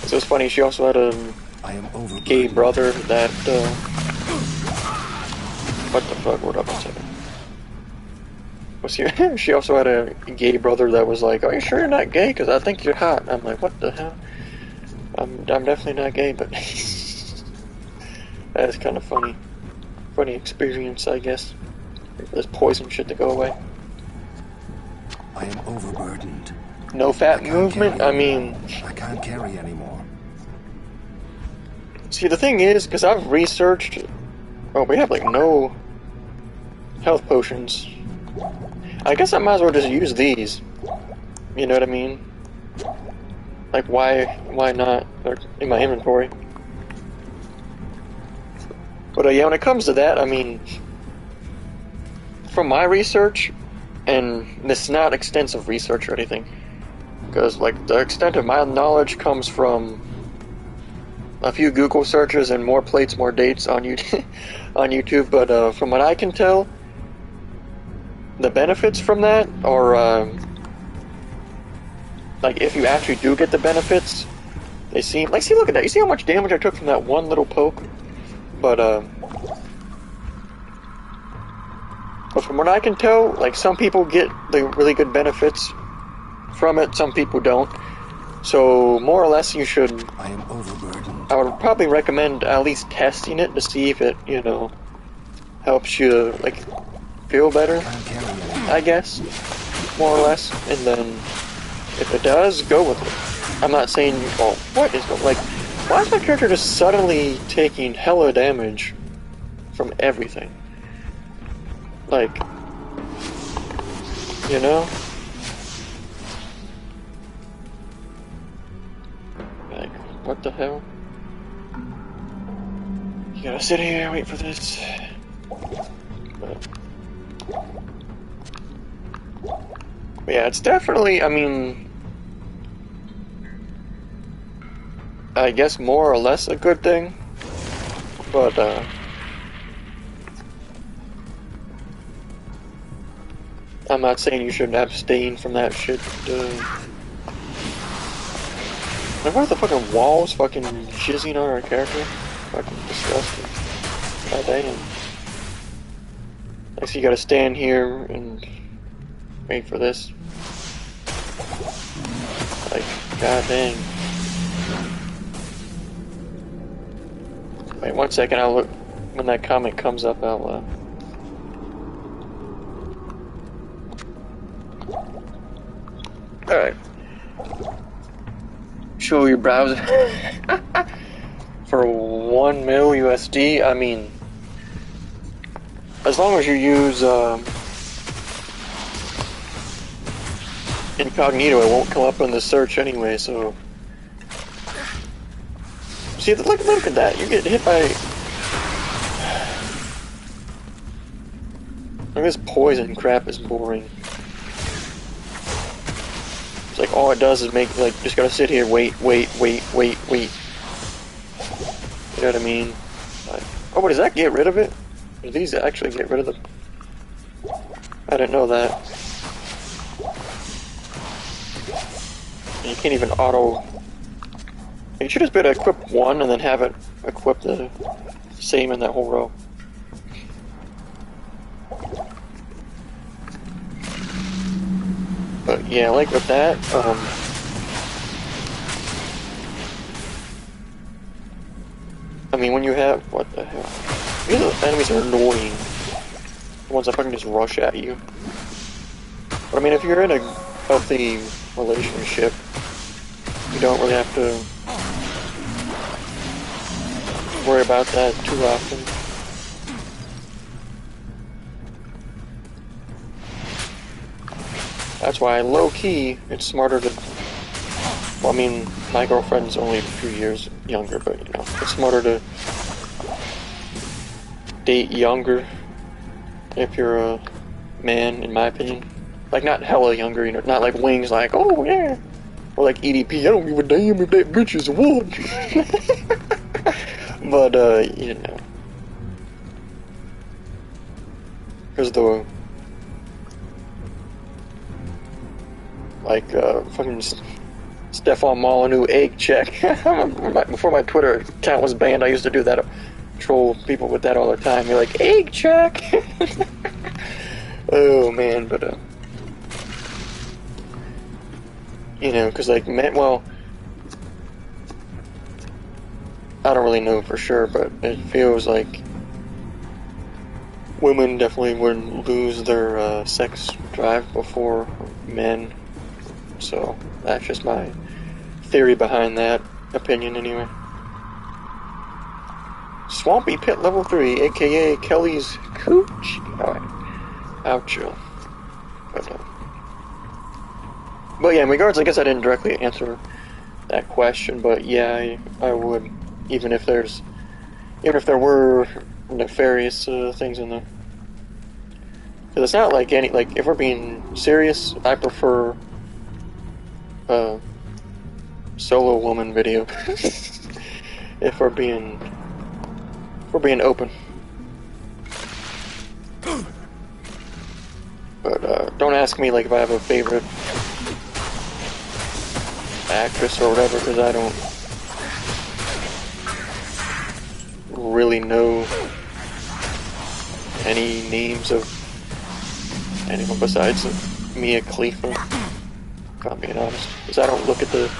So it's funny, she also had a gay brother that, what the fuck, hold up 1 second. She also had a gay brother that was like, are you sure you're not gay? Because I think you're hot. I'm like, what the hell? I'm definitely not gay, but that is kind of funny. Funny experience, I guess. Wait for this poison shit to go away. I am overburdened. No fat movement? I mean... I can't carry anymore. See, the thing is, because I've researched... Oh, we have, like, no health potions. I guess I might as well just use these. You know what I mean? Like, why not? They're in my inventory. But, yeah, when it comes to that, I mean... From my research... And this is not extensive research or anything, because like the extent of my knowledge comes from a few Google searches and more plates, more dates on YouTube. But from what I can tell, the benefits from that are like if you actually do get the benefits, they seem like, see, look at that. You see how much damage I took from that one little poke? But from what I can tell, like, some people get the really good benefits from it, some people don't. So, more or less, you should... I am overburdened. I would probably recommend at least testing it to see if it, you know, helps you, like, feel better, I guess, more or less. And then, if it does, go with it. I'm not saying, well, what is, like, why is my character just suddenly taking hella damage from everything? Like, you know? Like, what the hell? You gotta sit here and wait for this. But yeah, it's definitely, I mean, I guess more or less a good thing. But, I'm not saying you should abstain from that shit. Like, what are the fucking walls fucking jizzing on our character? Fucking disgusting. God damn. Next, you gotta stand here and wait for this. Like, god dang. Wait 1 second, I'll look. When that comment comes up, I'll, Alright. Show your browser. For 1 mil USD, I mean, as long as you use incognito, it won't come up in the search anyway, so... See, look at that, you get hit by... Like, this poison crap is boring. It's like, all it does is make, like, just gotta sit here, wait. You know what I mean? Like, oh, but does that get rid of it? Do these actually get rid of them? I didn't know that. And you can't even auto... You should just be able to equip one and then have it equip the same in that whole row. But yeah, like with that, I mean, when you have, what the hell? enemies are annoying. The ones that fucking just rush at you. But I mean, if you're in a healthy relationship, you don't really have to worry about that too often. That's why, low-key, it's smarter to... Well, I mean, my girlfriend's only a few years younger, but, you know, it's smarter to date younger if you're a man, in my opinion. Like, not hella younger, you know, not like Wings, like, oh, yeah. Or like EDP, I don't give a damn if that bitch is a woman. But, you know. Because the... Like, fucking Stefan Molyneux egg check. Before my Twitter account was banned, I used to do that. Troll people with that all the time. They're like, egg check! Oh, man, but, you know, because, like, men, well, I don't really know for sure, but it feels like women definitely would lose their, sex drive before men. So, that's just my theory behind that opinion, anyway. Swampy Pit Level 3, aka Kelly's Cooch. Alright. Oucho. But yeah, in regards, I guess I didn't directly answer that question, but yeah, I would, even if there were nefarious things in there. Because it's not like any, like, if we're being serious, I prefer solo woman video. if we're being open. But don't ask me like if I have a favorite actress or whatever, because I don't really know any names of anyone besides Mia Khalifa. If I'm being honest, because I don't look at the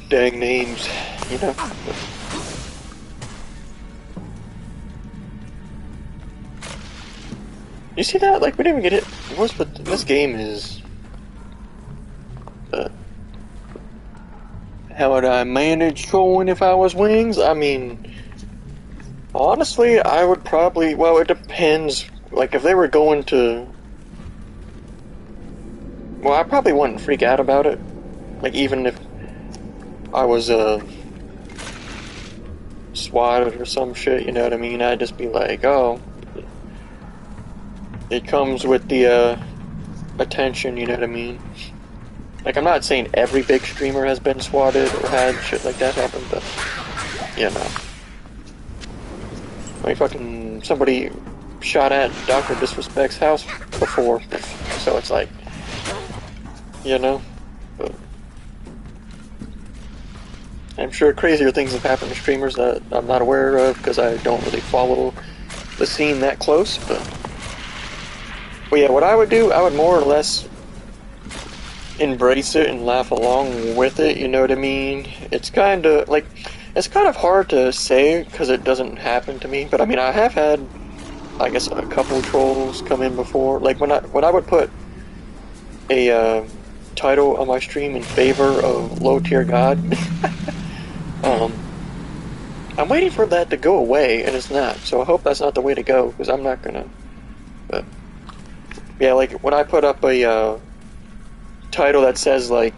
dang names, you know. You see that? Like, we didn't even get it. But this game is... how would I manage trolling if I was Wings? I mean... honestly, I would probably... well, it depends. Like, if they were going to... well, I probably wouldn't freak out about it. Like, even if I was, swatted or some shit, you know what I mean? I'd just be like, oh... it comes with the, attention, you know what I mean? Like, I'm not saying every big streamer has been swatted or had shit like that happen, but, you know. I mean, fucking, somebody shot at Dr. Disrespect's house before, so it's like, you know? But I'm sure crazier things have happened to streamers that I'm not aware of, because I don't really follow the scene that close, but yeah, what I would do, I would more or less embrace it and laugh along with it, you know what I mean? It's kind of, like, it's kind of hard to say, because it doesn't happen to me, but I mean, I have had, I guess, a couple trolls come in before. Like, when I would put a, title on my stream in favor of Low Tier God, I'm waiting for that to go away, and it's not, so I hope that's not the way to go, because I'm not gonna, but... yeah, like, when I put up a, title that says, like,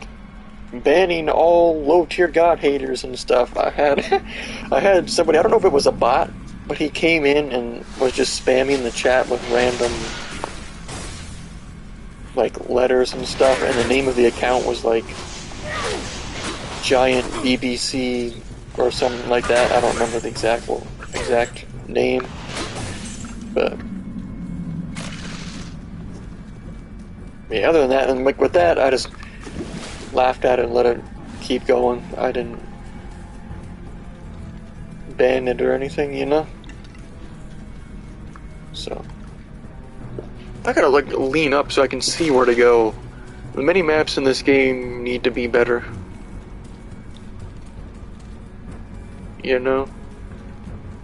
banning all low-tier god haters and stuff, I had somebody, I don't know if it was a bot, but he came in and was just spamming the chat with random, like, letters and stuff, and the name of the account was, like, Giant BBC or something like that. I don't remember the exact name, but... yeah, other than that, and like with that, I just laughed at it and let it keep going. I didn't ban it or anything, you know? So... I gotta, like, lean up so I can see where to go. The mini-maps in this game need to be better. You know?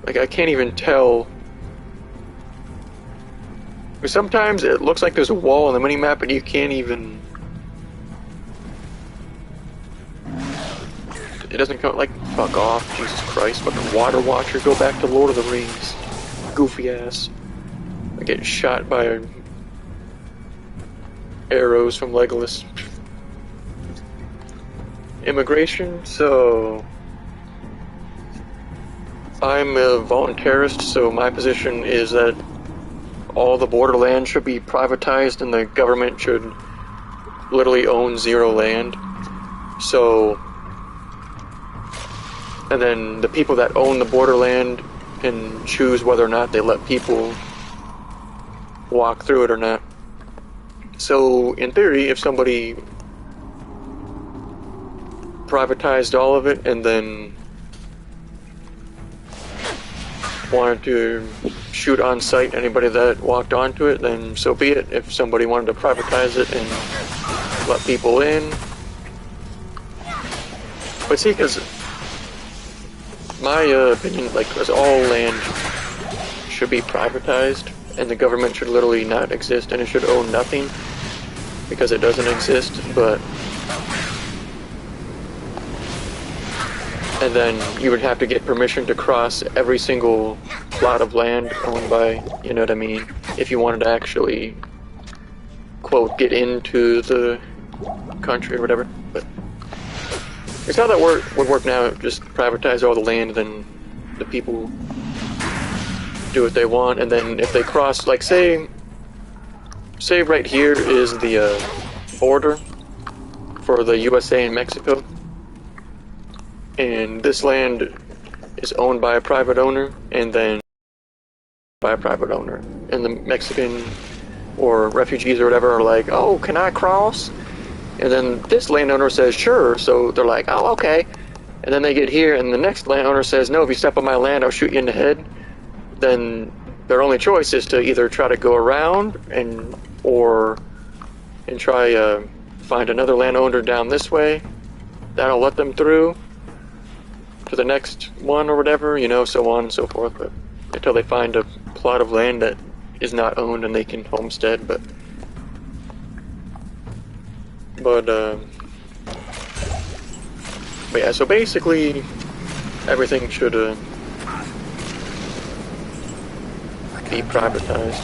Like, I can't even tell But sometimes it looks like there's a wall on the minimap and you can't even... It doesn't come, like, fuck off, Jesus Christ, fucking Water Watcher, go back to Lord of the Rings. Goofy ass. I get shot by arrows from Legolas. Immigration, so... I'm a voluntarist, so my position is that all the borderland should be privatized and the government should literally own zero land. So... And then the people that own the borderland can choose whether or not they let people walk through it or not. So, in theory, if somebody privatized all of it and then wanted to shoot on sight anybody that walked onto it, then so be it. If somebody wanted to privatize it and let people in. But see, because my opinion, like, is all land should be privatized and the government should literally not exist and it should own nothing because it doesn't exist, but and then you would have to get permission to cross every single plot of land owned by, you know what I mean, if you wanted to actually, quote, get into the country or whatever. But it's how that would work now. Just privatize all the land, then the people do what they want, and then if they cross, like, say right here is the border for the USA and Mexico, and this land is owned by a private owner, and then by a private owner, and the Mexican or refugees or whatever are like, oh, can I cross? And then this landowner says, sure, so they're like, oh, okay. And then they get here, and the next landowner says, no, if you step on my land, I'll shoot you in the head. Then their only choice is to either try to go around and try find another landowner down this way. That'll let them through to the next one or whatever, you know, so on and so forth. But until they find a plot of land that is not owned and they can homestead, but yeah, so basically everything should be privatized.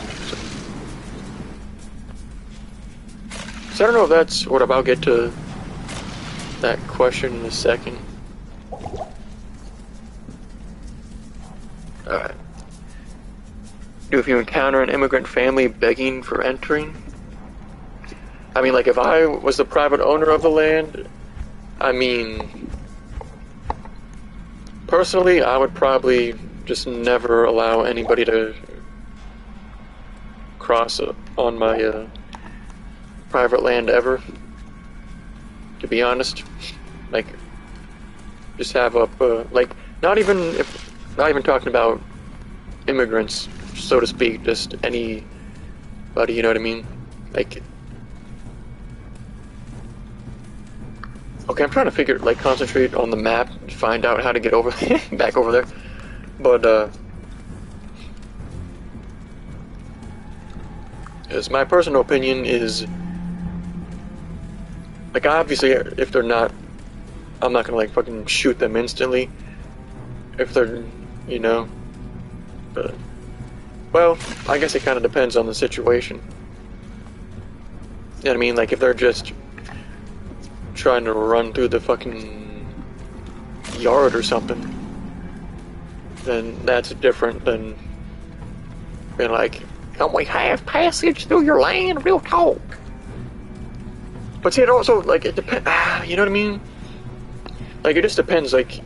So I don't know if that's what I'll get to that question in a second. Alright. If you encounter an immigrant family begging for entering? I mean, like, if I was the private owner of the land, I mean, personally, I would probably just never allow anybody to cross on my private land ever, to be honest. Like, just have up, like, not even talking about immigrants, so to speak, just anybody, you know what I mean? Like, okay, I'm trying to concentrate on the map, find out how to get over, back over there, but, as my personal opinion is, like, obviously, if they're not, I'm not gonna, like, fucking shoot them instantly, if they're, you know, but, well, I guess it kind of depends on the situation. You know what I mean? Like, if they're just trying to run through the fucking yard or something, then that's different than being like, can we have passage through your land? Real talk. But see, it also, like, it depends, you know what I mean? Like, it just depends, like,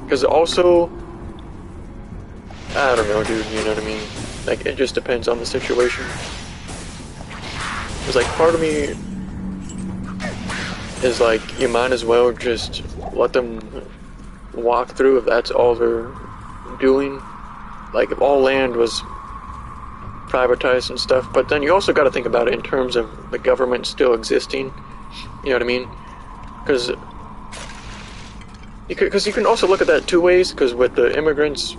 because also, I don't know, dude, you know what I mean? Like, it just depends on the situation. Because, like, part of me is like, you might as well just let them walk through if that's all they're doing. Like, if all land was privatized and stuff, but then you also got to think about it in terms of the government still existing, you know what I mean? Because you can also look at that two ways, because with the immigrants,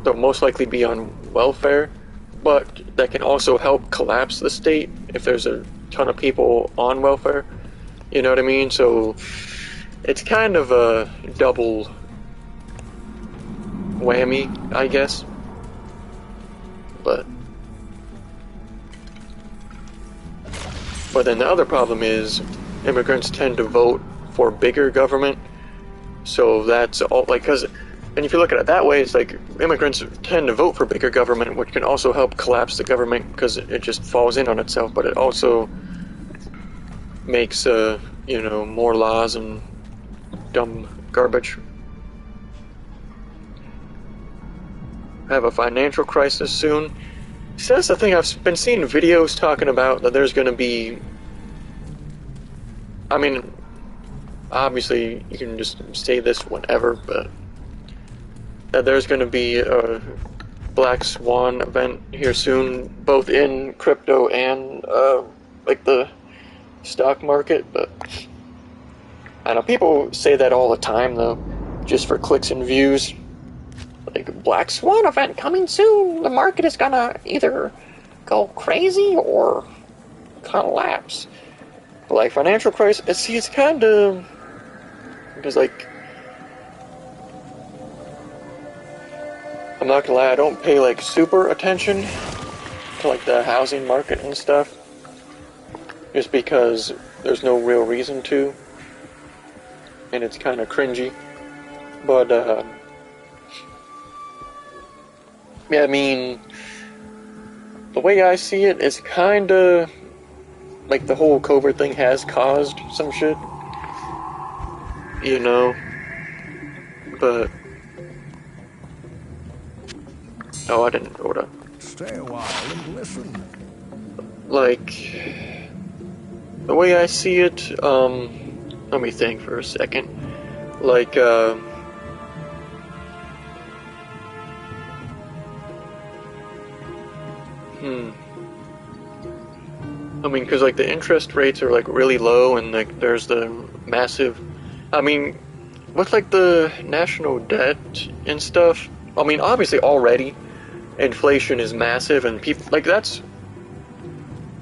they'll most likely be on welfare, but that can also help collapse the state if there's a ton of people on welfare. You know what I mean? So it's kind of a double whammy, I guess. But then the other problem is immigrants tend to vote for bigger government. So that's all, like, because, and if you look at it that way, it's like immigrants tend to vote for bigger government, which can also help collapse the government because it just falls in on itself, but it also makes, you know, more laws and dumb garbage. Have a financial crisis soon. See, that's the thing, I've been seeing videos talking about that there's going to be, I mean, obviously you can just say this whenever, but that there's going to be a black swan event here soon, both in crypto and like the stock market. But I know people say that all the time though, just for clicks and views. Like, black swan event coming soon, the market is gonna either go crazy or collapse. But like financial crisis, see, it's kind of, because like, I'm not gonna lie, I don't pay like super attention to like the housing market and stuff, just because there's no real reason to, and it's kind of cringy. But yeah, I mean, the way I see it is kind of like the whole COVID thing has caused some shit, you know, but oh, I didn't hold up. Stay a while and listen. Like, the way I see it, let me think for a second. Like, I mean, because like the interest rates are like really low, and like there's the massive, I mean, with like the national debt and stuff, I mean, obviously already inflation is massive, and people, like, that's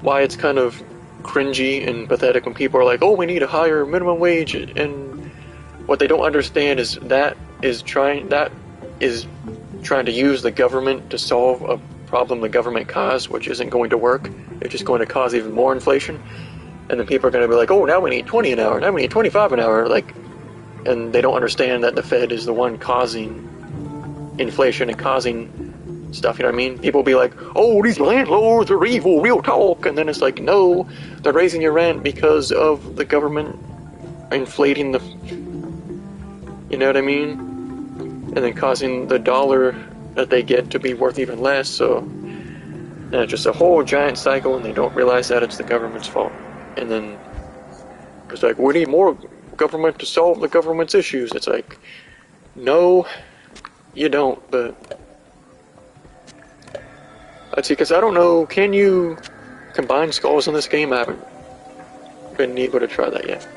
why it's kind of cringy and pathetic when people are like, oh, we need a higher minimum wage, and what they don't understand is that is trying to use the government to solve a problem the government caused, which isn't going to work. It's just going to cause even more inflation, and then people are going to be like, oh, now we need 20 an hour, now we need 25 an hour, like, and they don't understand that the Fed is the one causing inflation and causing stuff, you know what I mean? People will be like, oh, these landlords are evil, real talk, and then it's like, no, they're raising your rent because of the government inflating the, you know what I mean? And then causing the dollar that they get to be worth even less, so it's just a whole giant cycle, and they don't realize that it's the government's fault. And then it's like, we need more government to solve the government's issues. It's like, no, you don't. But let's see, because I don't know, can you combine skulls in this game? I haven't been able to try that yet.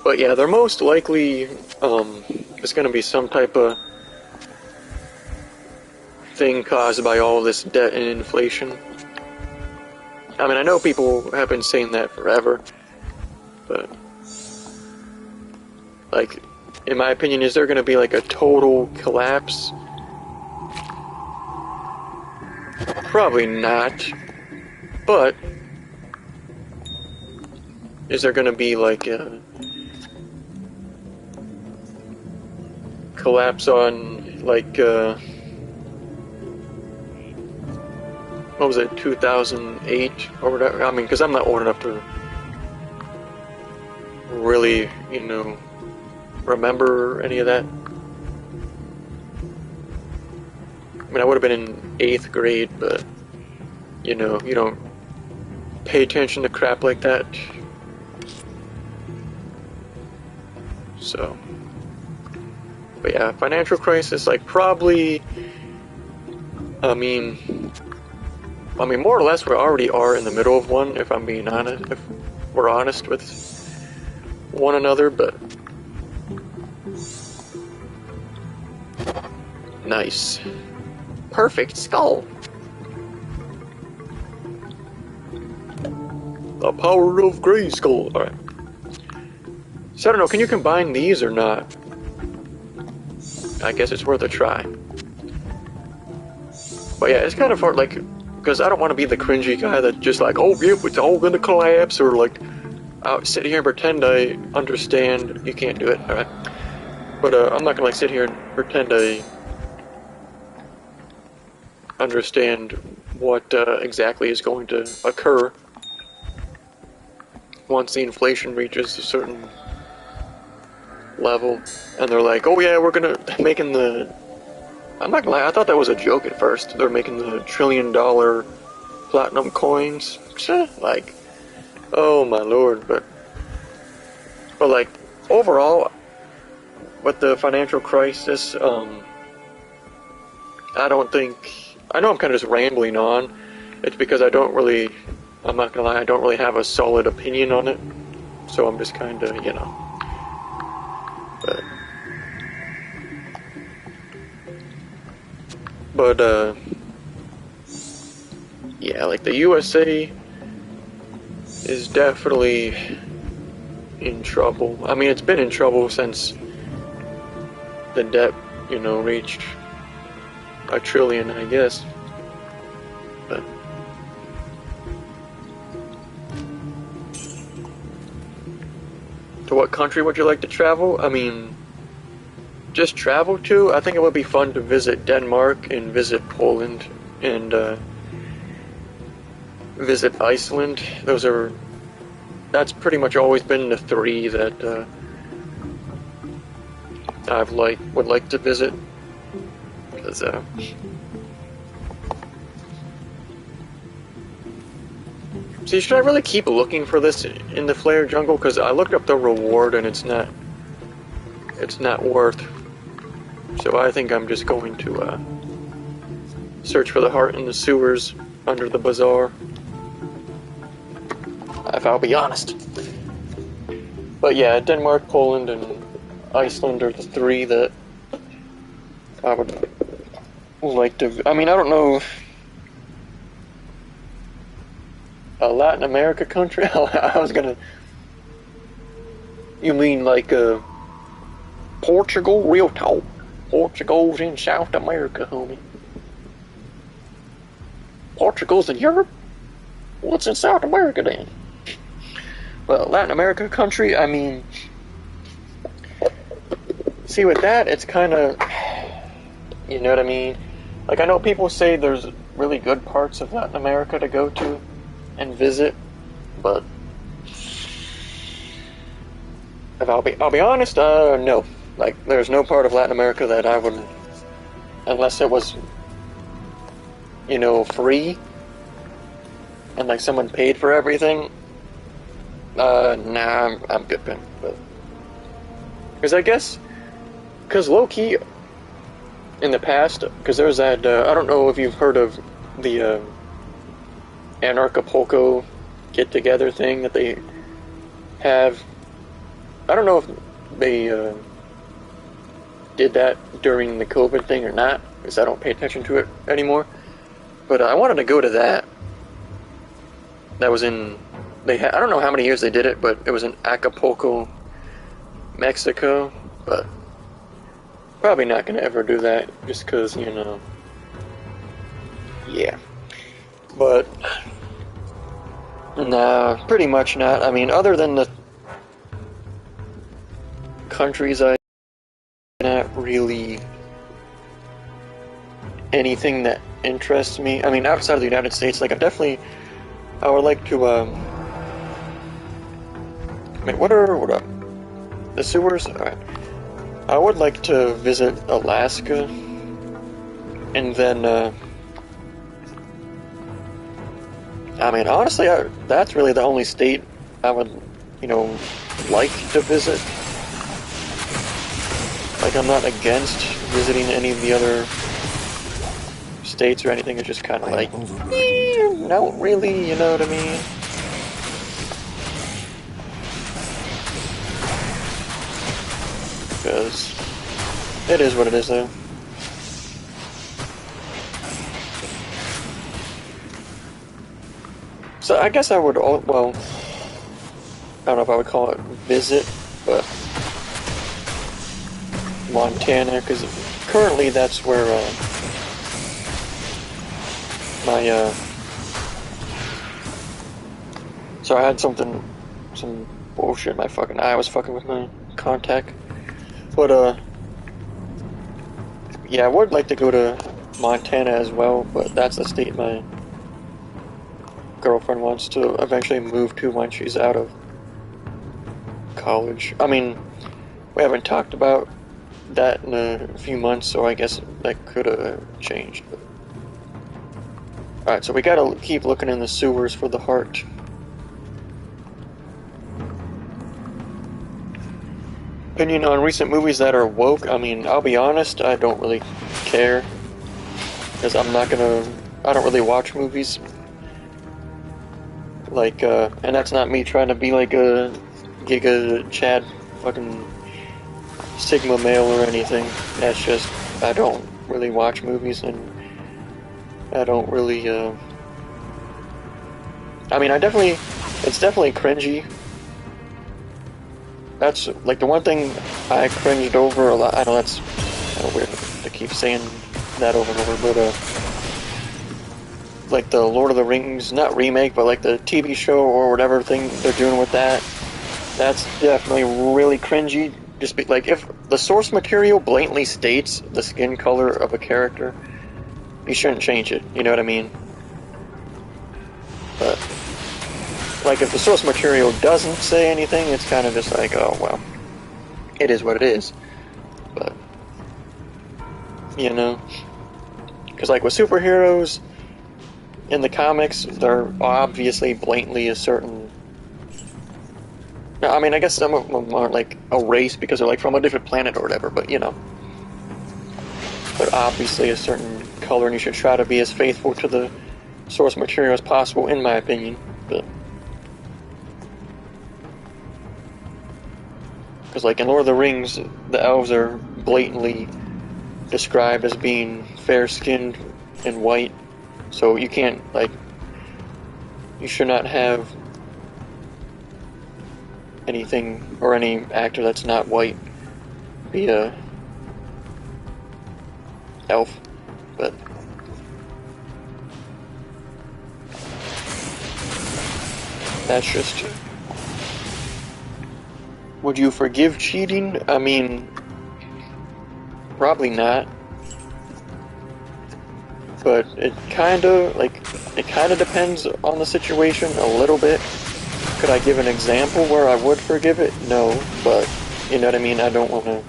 But yeah, they're most likely, it's going to be some type of thing caused by all this debt and inflation. I mean, I know people have been saying that forever, but, like, in my opinion, is there going to be like a total collapse? Probably not, but is there going to be like a collapse on, like, what was it, 2008 or whatever? I mean, because I'm not old enough to really, you know, remember any of that. I mean, I would have been in 8th grade, but, you know, you don't pay attention to crap like that. So, but yeah, financial crisis, like, probably, I mean, more or less we already are in the middle of one, if I'm being honest, if we're honest with one another, but Nice. Perfect skull. The power of Grayskull. Alright. So I don't know, can you combine these or not? I guess it's worth a try. But yeah, it's kind of hard, like, because I don't want to be the cringy guy that just like, oh, yep, it's all gonna collapse, or like, I'll sit here and pretend I understand. You can't do it, alright. But I'm not gonna like sit here and pretend I understand what exactly is going to occur once the inflation reaches a certain level, and they're like, oh yeah, we're gonna making the. I'm not gonna lie, I thought that was a joke at first. They're making the $1 trillion platinum coins. Like, oh my lord, but like, overall, with the financial crisis, I don't think, I know I'm kind of just rambling on. It's because I'm not gonna lie, I don't really have a solid opinion on it. So I'm just kind of, you know. But yeah, like the USA is definitely in trouble. I mean, it's been in trouble since the debt, you know, reached $1 trillion, I guess. But to what country would you like to travel? I mean, just travel to? I think it would be fun to visit Denmark and visit Poland and visit Iceland. That's pretty much always been the three that would like to visit. Because see, should I really keep looking for this in the Flare Jungle? Because I looked up the reward and it's not worth. So I think I'm just going to search for the heart in the sewers under the bazaar. If I'll be honest. But yeah, Denmark, Poland, and Iceland are the three that I would like to. I mean, I don't know. A Latin America country? I was gonna. You mean like Portugal? Real talk. Portugal's in South America, homie. Portugal's in Europe? What's in South America then? Well, Latin America country, I mean, see with that, it's kind of, you know what I mean? Like, I know people say there's really good parts of Latin America to go to and visit, but if I'll be honest, no. Like, there's no part of Latin America that I would, unless it was, you know, free, and like someone paid for everything. Nah, I'm good, man. Because I guess, because low-key, in the past, because there's that, I don't know if you've heard of the Anarchapulco get-together thing that they have. I don't know if they did that during the COVID thing or not, because I don't pay attention to it anymore. But I wanted to go to that. That was in, I don't know how many years they did it, but it was in Acapulco, Mexico. But probably not going to ever do that, just because, you know, yeah. But, nah, pretty much not. I mean, other than the countries, not really anything that interests me. I mean, outside of the United States, like, I would like to, wait, what up? The sewers? Alright. I would like to visit Alaska, and then, I mean, honestly, that's really the only state I would, you know, like to visit. Like, I'm not against visiting any of the other states or anything. It's just kind of like, not really, you know what I mean? Because it is what it is, though. So I guess I would, well, I don't know if I would call it visit, but Montana, because currently that's where my so I had some bullshit. My fucking eye was fucking with my contact, but yeah, I would like to go to Montana as well, but that's the state my girlfriend wants to eventually move to when she's out of college. I mean, we haven't talked about that in a few months, so I guess that could have changed. Alright, so we gotta keep looking in the sewers for the heart. Opinion on recent movies that are woke? I mean, I'll be honest, I don't really care. Because I don't really watch movies. Like, and that's not me trying to be like a Giga Chad fucking Sigma male or anything. That's just, I don't really watch movies, and I don't really, I mean, it's definitely cringy. That's, like, the one thing I cringed over a lot. I know that's kind of weird to keep saying that over and over, but, like the Lord of the Rings, not remake, but like the TV show or whatever thing they're doing with that, that's definitely really cringy. Just like, if the source material blatantly states the skin color of a character, you shouldn't change it, you know what I mean? But, like, if the source material doesn't say anything, it's kind of just like, oh, well, it is what it is. But, you know, because like with superheroes, in the comics, they're obviously blatantly a certain... I mean, I guess some of them aren't like a race because they're like from a different planet or whatever, but you know. They're obviously a certain color, and you should try to be as faithful to the source material as possible, in my opinion. But because like in Lord of the Rings, the elves are blatantly described as being fair-skinned and white. So you can't, like, you should not have anything, or any actor that's not white be a elf, but that's just... Would you forgive cheating? I mean, probably not. But it kind of depends on the situation a little bit. Could I give an example where I would forgive it? No, but you know what I mean? I don't want to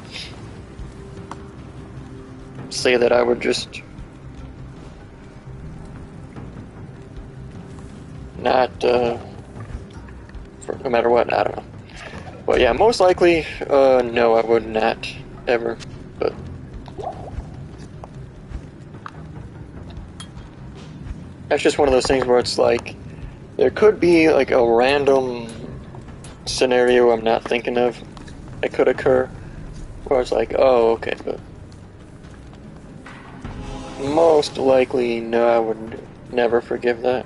say that I would just not, no matter what, I don't know. But yeah, most likely, no, I would not, ever, but... That's just one of those things where it's like, there could be like a random scenario I'm not thinking of that could occur, where it's like, oh, okay, but most likely, no, I would never forgive that.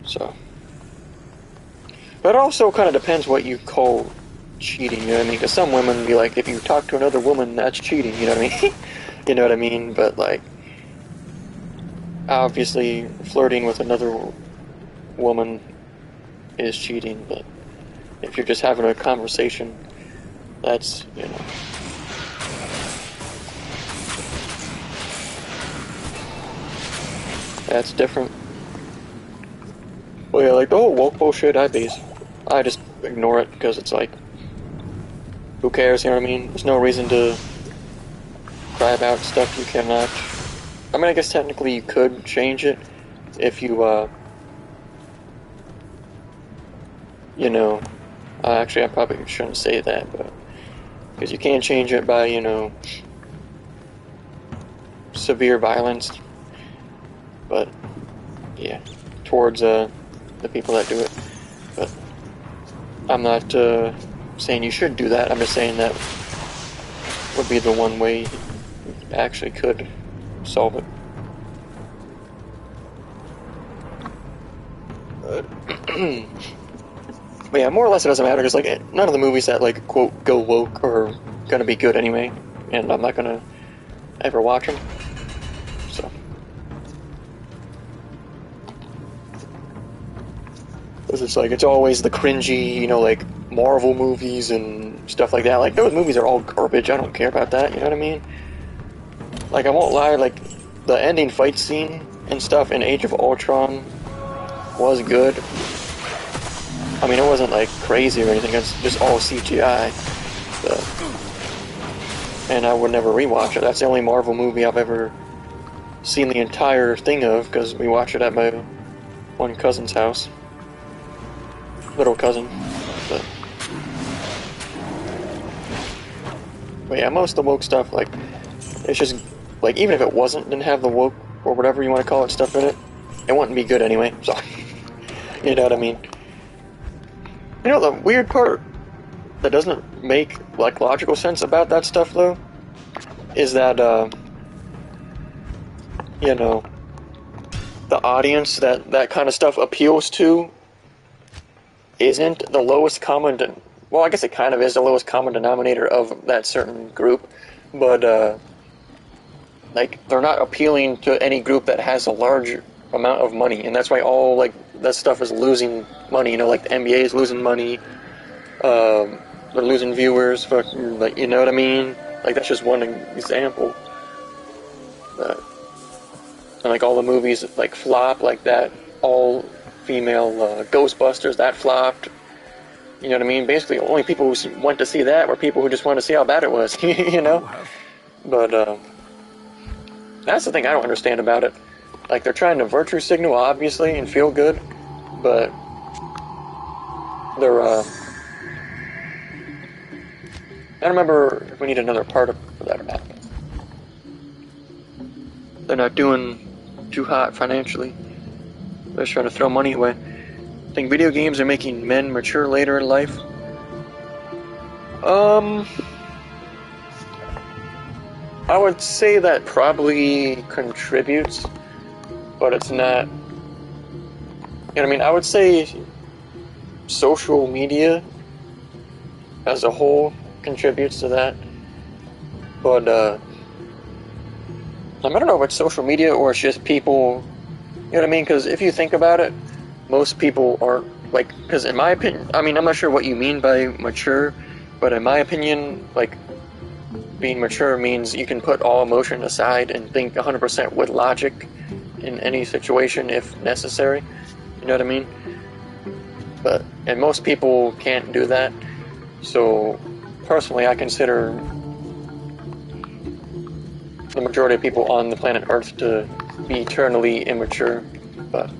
So, but it also kind of depends what you call cheating, you know what I mean? Because some women be like, if you talk to another woman, that's cheating, you know what I mean? You know what I mean? But like, obviously, flirting with another woman is cheating, but if you're just having a conversation, that's, you know... That's different. Well, yeah, like the whole woke bullshit, I just ignore it, because it's like, who cares, you know what I mean? There's no reason to cry about stuff you cannot... I mean, I guess technically you could change it if you, you know, actually I probably shouldn't say that, but, because you can change it by, you know, severe violence, but, yeah, towards, the people that do it, but I'm not, saying you should do that. I'm just saying that would be the one way you actually could solve it. But, but yeah, more or less it doesn't matter, because, like, none of the movies that, like, quote, go woke are gonna be good anyway, and I'm not gonna ever watch them, so. Because it's like, it's always the cringy, you know, like, Marvel movies and stuff like that. Like, those movies are all garbage, I don't care about that, you know what I mean? Like, I won't lie, like, the ending fight scene and stuff in Age of Ultron was good. I mean, it wasn't, like, crazy or anything, it's just all CGI. But, and I would never rewatch it. That's the only Marvel movie I've ever seen the entire thing of, because we watched it at my one cousin's house. Little cousin. But yeah, most of the woke stuff, like, it's just, like, even if it didn't have the woke, or whatever you want to call it, stuff in it, it wouldn't be good anyway, so, you know what I mean? You know, the weird part that doesn't make, like, logical sense about that stuff, though, is that, you know, the audience that kind of stuff appeals to isn't the lowest common, well, I guess it kind of is the lowest common denominator of that certain group, but, like, they're not appealing to any group that has a large amount of money, and that's why all, like, that stuff is losing money, you know, like, the NBA is losing money, they're losing viewers, like, you know what I mean? Like, that's just one example. And, like, all the movies, like, flop, like that all-female Ghostbusters, that flopped. You know what I mean? Basically, only people who went to see that were people who just wanted to see how bad it was, you know? But, that's the thing I don't understand about it. Like, they're trying to virtue signal, obviously, and feel good, but they're, I don't remember if we need another part for that or not. They're not doing too hot financially. They're just trying to throw money away. I think video games are making men mature later in life. I would say that probably contributes, but it's not. You know what I mean? I would say social media as a whole contributes to that, but I don't know if it's social media or it's just people. You know what I mean? Because if you think about it, most people aren't, like, because in my opinion, I mean, I'm not sure what you mean by mature, but in my opinion, like, being mature means you can put all emotion aside and think 100% with logic in any situation if necessary. You know what I mean? And most people can't do that. So, personally, I consider the majority of people on the planet Earth to be eternally immature. But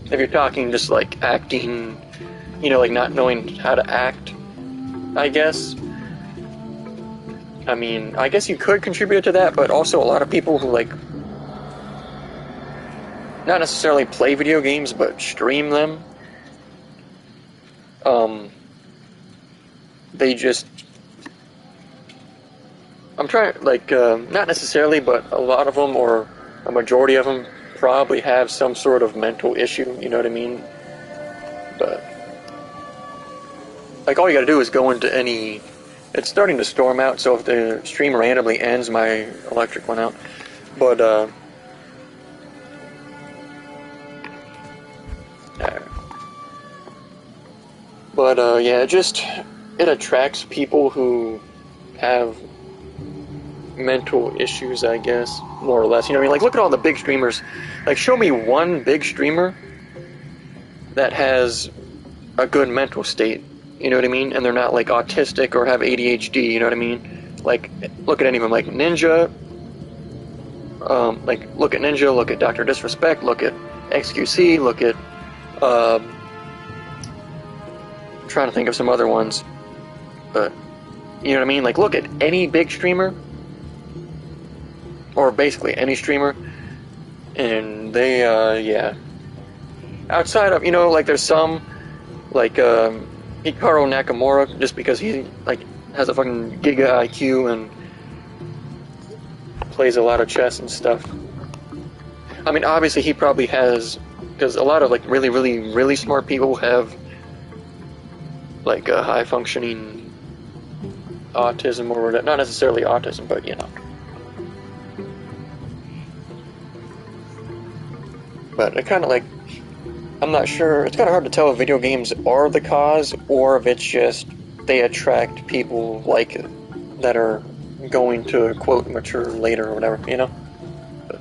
if you're talking just like acting, you know, like not knowing how to act, I guess. I mean, I guess you could contribute to that, but also a lot of people who, like, not necessarily play video games, but stream them, they just, I'm trying, like, not necessarily, but a lot of them, or a majority of them, probably have some sort of mental issue, you know what I mean? But, like, all you gotta do is go into any. It's starting to storm out, so if the stream randomly ends, my electric went out. But, yeah, it attracts people who have mental issues, I guess, more or less. You know what I mean? Like, look at all the big streamers. Like, show me one big streamer that has a good mental state. You know what I mean? And they're not, like, autistic or have ADHD, you know what I mean? Like, look at any of them, like Ninja. Like, look at Ninja, look at Dr. Disrespect, look at XQC, look at, I'm trying to think of some other ones. But, you know what I mean? Like, look at any big streamer, or basically any streamer, and they, yeah. Outside of, you know, like, there's some, like, Hikaru Nakamura, just because he, like, has a fucking giga IQ and plays a lot of chess and stuff. I mean, obviously he probably has because a lot of like really smart people have like a high functioning autism or whatever. Not necessarily autism, but you know. But it kind of like, I'm not sure, it's kind of hard to tell if video games are the cause or if it's just they attract people like that are going to quote mature later or whatever, you know? But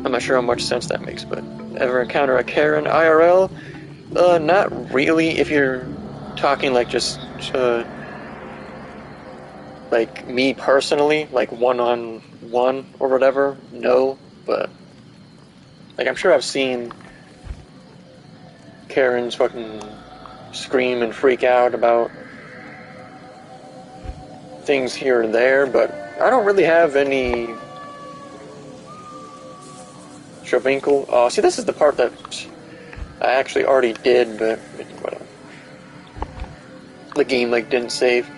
I'm not sure how much sense that makes, but ever encounter a Karen IRL? Not really, if you're talking like just like me personally, like one-on-one or whatever, no, but like I'm sure I've seen Karens fucking scream and freak out about things here and there, but I don't really have any Shavinkle. Oh, see, this is the part that I actually already did, but whatever. The game like didn't save.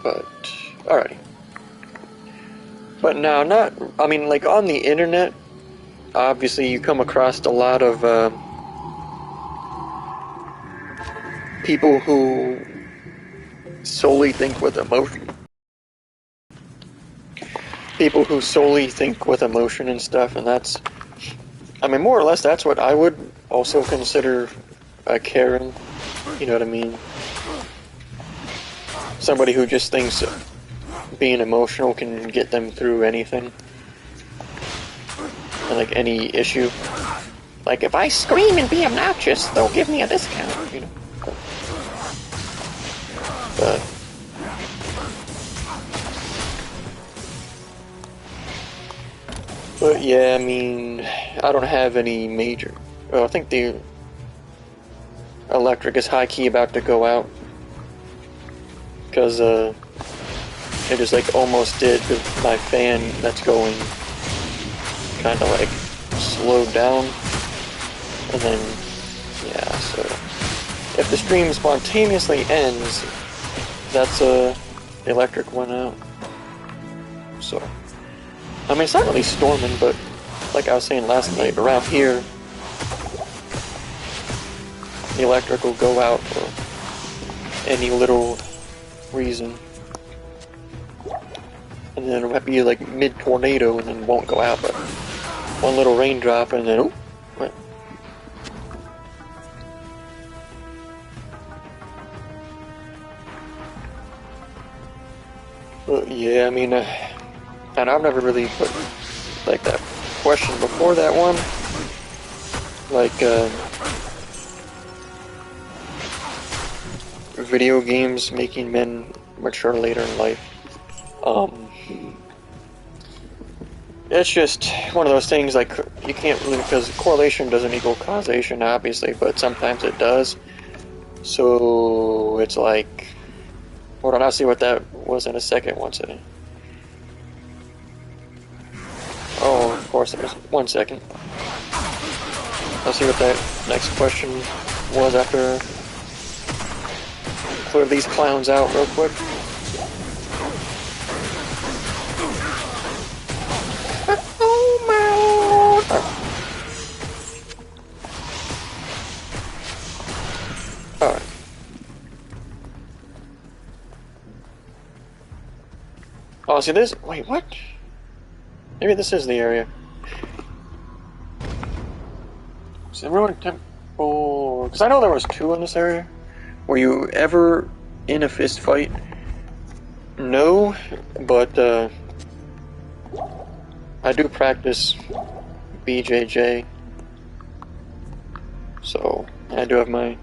But alrighty. But now, I mean, like on the internet, obviously you come across a lot of people who solely think with emotion. People who solely think with emotion and stuff, and that's, I mean, more or less that's what I would also consider a Karen, you know what I mean? Somebody who just thinks being emotional can get them through anything. And like any issue. Like if I scream and be obnoxious, they'll give me a discount, you know. But yeah, I mean, I don't have any major. Well, I think the electric is high key about to go out. Because it just like almost did, because my fan that's going kind of like slowed down. And then, yeah, so if the stream spontaneously ends, that's the electric went out. So, I mean, it's not really storming, but like I was saying last night, around here, the electric will go out for any little reason. And then it'll be like mid-tornado and then won't go out, but one little raindrop and then, oh, what? But yeah, I mean, and I've never really put like that question before that one. Like, video games making men mature later in life. It's just one of those things, like, you can't really, because correlation doesn't equal causation, obviously, but sometimes it does. So, it's like, hold on, I'll see what that was in a second, one second. Oh, of course, it was 1 second. I'll see what that next question was after clear these clowns out real quick. Oh my lord! Alright. Oh, see this? Wait, what? Maybe this is the area. Is the ruined temple? Because I know there was 2 in this area. Were you ever in a fist fight? No, but I do practice BJJ. So, I do have my...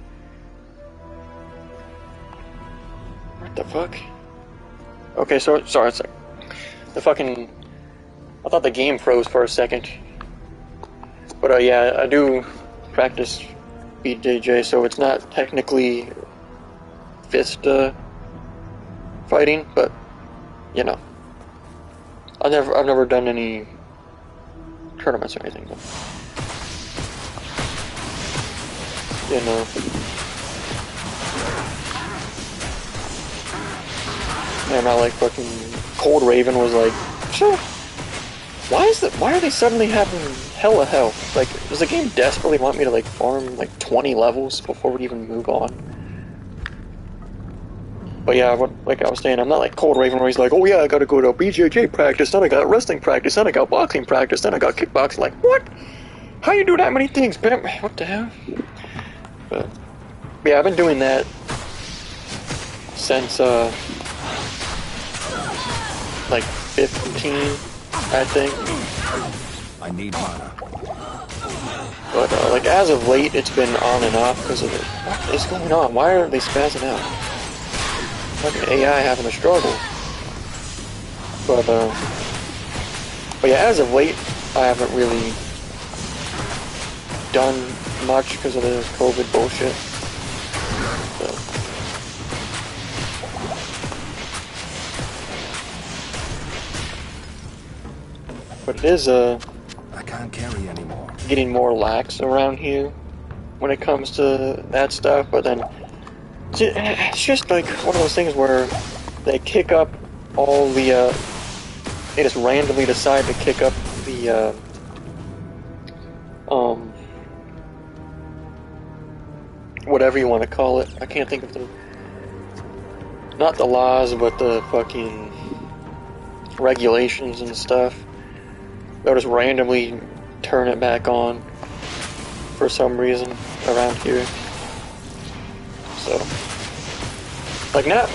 What the fuck? Okay, so, sorry, it's like... The fucking... I thought the game froze for a second. But yeah, I do practice BJJ, so it's not technically fist fighting, but you know, I've never done any tournaments or anything, but you know, and not like fucking Cold Raven was like, sure. Why are they suddenly having hella health? Like, does the game desperately want me to like farm like 20 levels before we even move on? But yeah, like I was saying, I'm not like Cold Raven where he's like, oh yeah, I gotta go to BJJ practice, then I got wrestling practice, then I got boxing practice, then I got kickboxing. Like, what? How you do that many things, Bam? What the hell? But yeah, I've been doing that since like 15, I think. I need mana. But like as of late, it's been on and off because of it. What is going on? Why are they spazzing out? Like AI having a struggle. But yeah, as of late, I haven't really done much because of the COVID bullshit. So. But it is I can't carry anymore. getting more lax around here when it comes to that stuff. But then it's just like one of those things where they kick up all the they just randomly decide to kick up the whatever you want to call it. I can't think of the, not the laws, but the fucking regulations and stuff. They'll just randomly turn it back on for some reason around here. So, like now,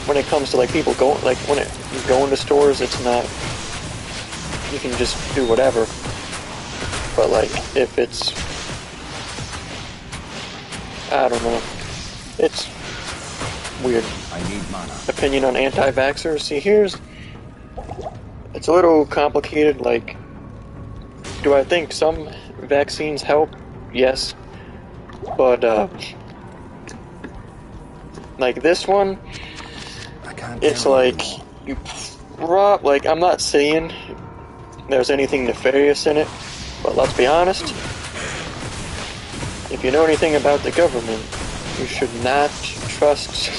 when it comes to like people going, like when you go into stores, it's not, you can just do whatever. But like if it's, I don't know, it's weird. I need mana. Opinion on anti-vaxxers. See, it's a little complicated. Like, do I think some vaccines help? Yes. But, like this one, it's like, like, I'm not saying there's anything nefarious in it, but let's be honest, if you know anything about the government, you should not trust,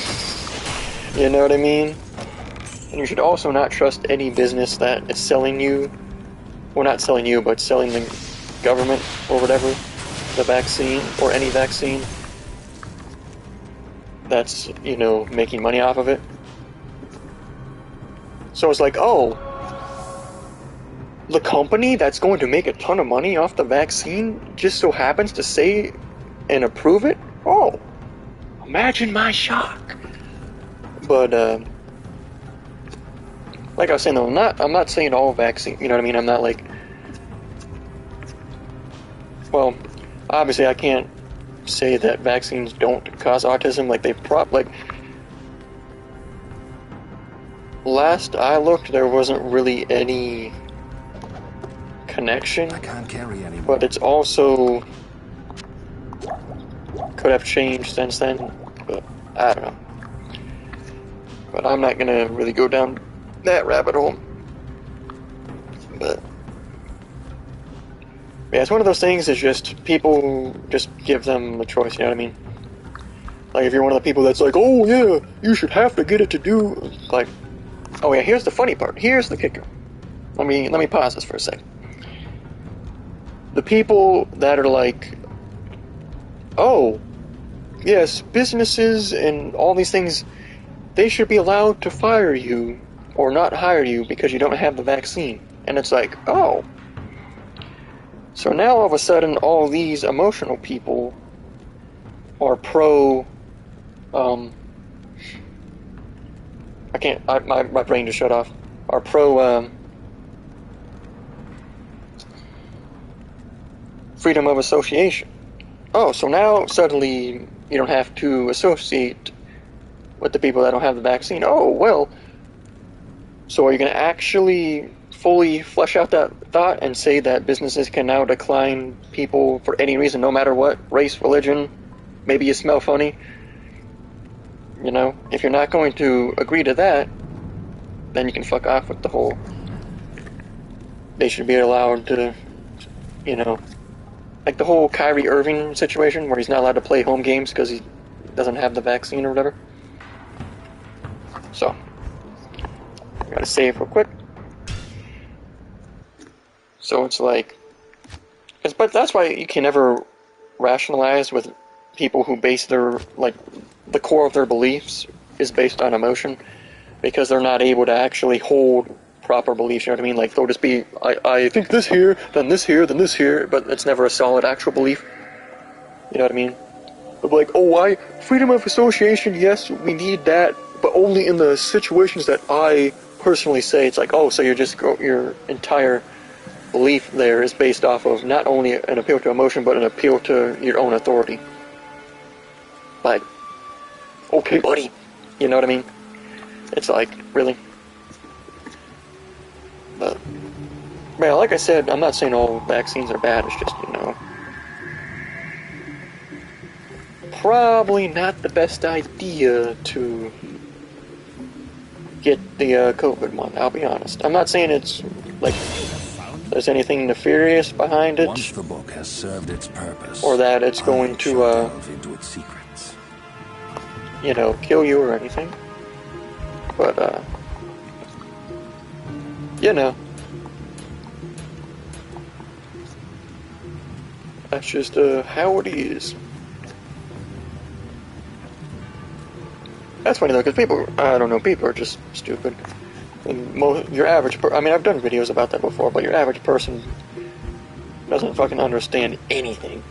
you know what I mean? And you should also not trust any business that is selling you, well, not selling you, but selling the government or whatever, the vaccine or any vaccine that's, you know, making money off of it. So it's like, oh, the company that's going to make a ton of money off the vaccine just so happens to say and approve it? Oh, imagine my shock. But, like I was saying though, I'm not saying all vaccine, you know what I mean? I'm not like, well, obviously I can't say that vaccines don't cause autism. Like like, last I looked, there wasn't really any connection. I can't carry anymore. But it's also could have changed since then. But I don't know. But I'm not gonna really go down that rabbit hole. But yeah, it's one of those things. It's just people just give them the choice. You know what I mean? Like if you're one of the people that's like, oh yeah, you should have to get it to do. Like, oh yeah, here's the funny part. Here's the kicker. Let me pause this for a second. The people that are like, oh, yes, businesses and all these things, they should be allowed to fire you or not hire you because you don't have the vaccine. And it's like, oh. So now all of a sudden all these emotional people are pro, my brain just shut off, are pro, freedom of association. Oh, so now suddenly you don't have to associate with the people that don't have the vaccine. Oh, well, so are you going to actually fully flesh out that thought and say that businesses can now decline people for any reason, no matter what, race, religion, maybe you smell funny? You know, if you're not going to agree to that, then you can fuck off with the whole, they should be allowed to, you know, like the whole Kyrie Irving situation where he's not allowed to play home games because he doesn't have the vaccine or whatever. So, I gotta save real quick. So it's like, but that's why you can never rationalize with people who base their, like, the core of their beliefs is based on emotion, because they're not able to actually hold proper beliefs, you know what I mean? Like, they'll just be, I think this here, then this here, then this here, but it's never a solid actual belief. You know what I mean? They'll be like, oh, why, freedom of association, yes, we need that, but only in the situations that I personally say. It's like, oh, so you're just, your entire belief there is based off of not only an appeal to emotion, but an appeal to your own authority. Like, okay, buddy, you know what I mean? It's like, really? But, man, like I said, I'm not saying all vaccines are bad, it's just, you know, probably not the best idea to get the COVID one, I'll be honest. I'm not saying it's, like, there's anything nefarious behind it. Once the book has served its purpose, or that it's going to, delve into its secrets. You know, kill you or anything. But, you know, that's just how it is. That's funny though, because people, I don't know, people are just stupid. And your average I mean, I've done videos about that before, but your average person doesn't fucking understand anything,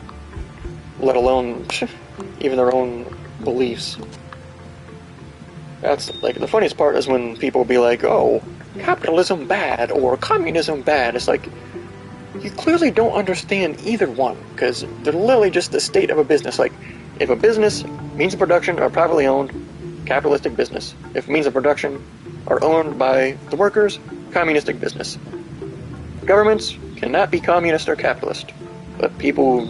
let alone even their own beliefs. That's, like, the funniest part is when people be like, oh, capitalism bad, or communism bad. It's like, you clearly don't understand either one, because they're literally just the state of a business. Like, if a business, means of production are privately owned, capitalistic business. If means of production are owned by the workers, communistic business. Governments cannot be communist or capitalist, but people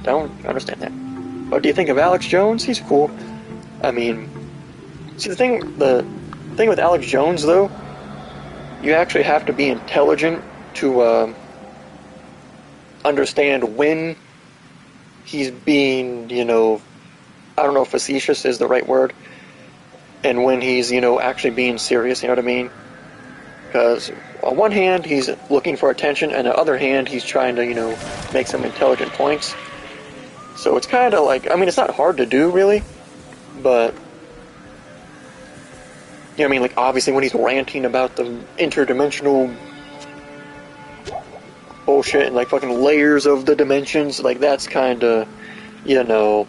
don't understand that. What do you think of Alex Jones? He's cool. I mean, see, the thing with Alex Jones, though, you actually have to be intelligent to understand when he's being, you know, I don't know if facetious is the right word, and when he's, you know, actually being serious, you know what I mean? Because on one hand, he's looking for attention, and on the other hand, he's trying to, you know, make some intelligent points. So it's kind of like, I mean, it's not hard to do, really, but, you know what I mean? Like, obviously, when he's ranting about the interdimensional bullshit and, like, fucking layers of the dimensions, like, that's kind of, you know,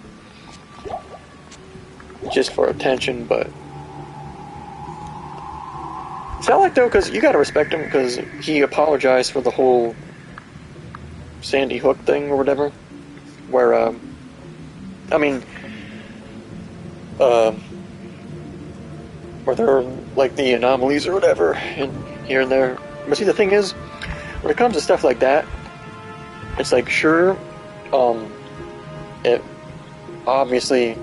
just for attention, but it's not like, though, because you gotta respect him, because he apologized for the whole Sandy Hook thing or whatever, where, I mean, where there are, like, the anomalies or whatever, and here and there. But see, the thing is, when it comes to stuff like that, it's like, sure, it obviously,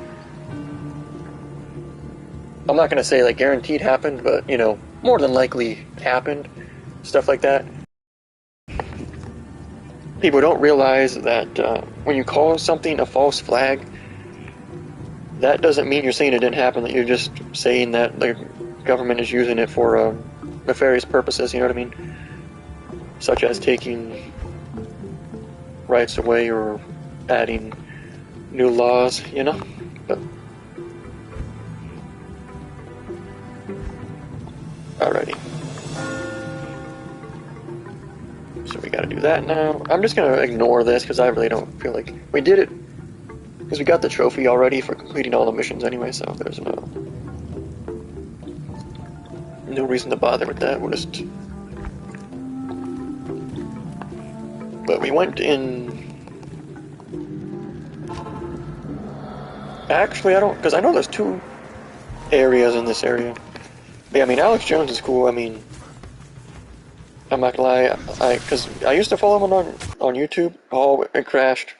I'm not gonna say, like, guaranteed happened, but, you know, more than likely happened, stuff like that. People don't realize that when you call something a false flag, that doesn't mean you're saying it didn't happen, that you're just saying that the government is using it for nefarious purposes, you know what I mean? Such as taking rights away or adding new laws, you know? But alrighty. So we gotta do that now. I'm just gonna ignore this because I really don't feel like we did it. Because we got the trophy already for completing all the missions anyway, so there's no reason to bother with that. We'll just... But we went in... Actually, I don't... Because I know there's 2 areas in this area. But yeah, I mean, Alex Jones is cool. I mean, I'm not gonna lie, because I used to follow him on YouTube. Oh, it crashed.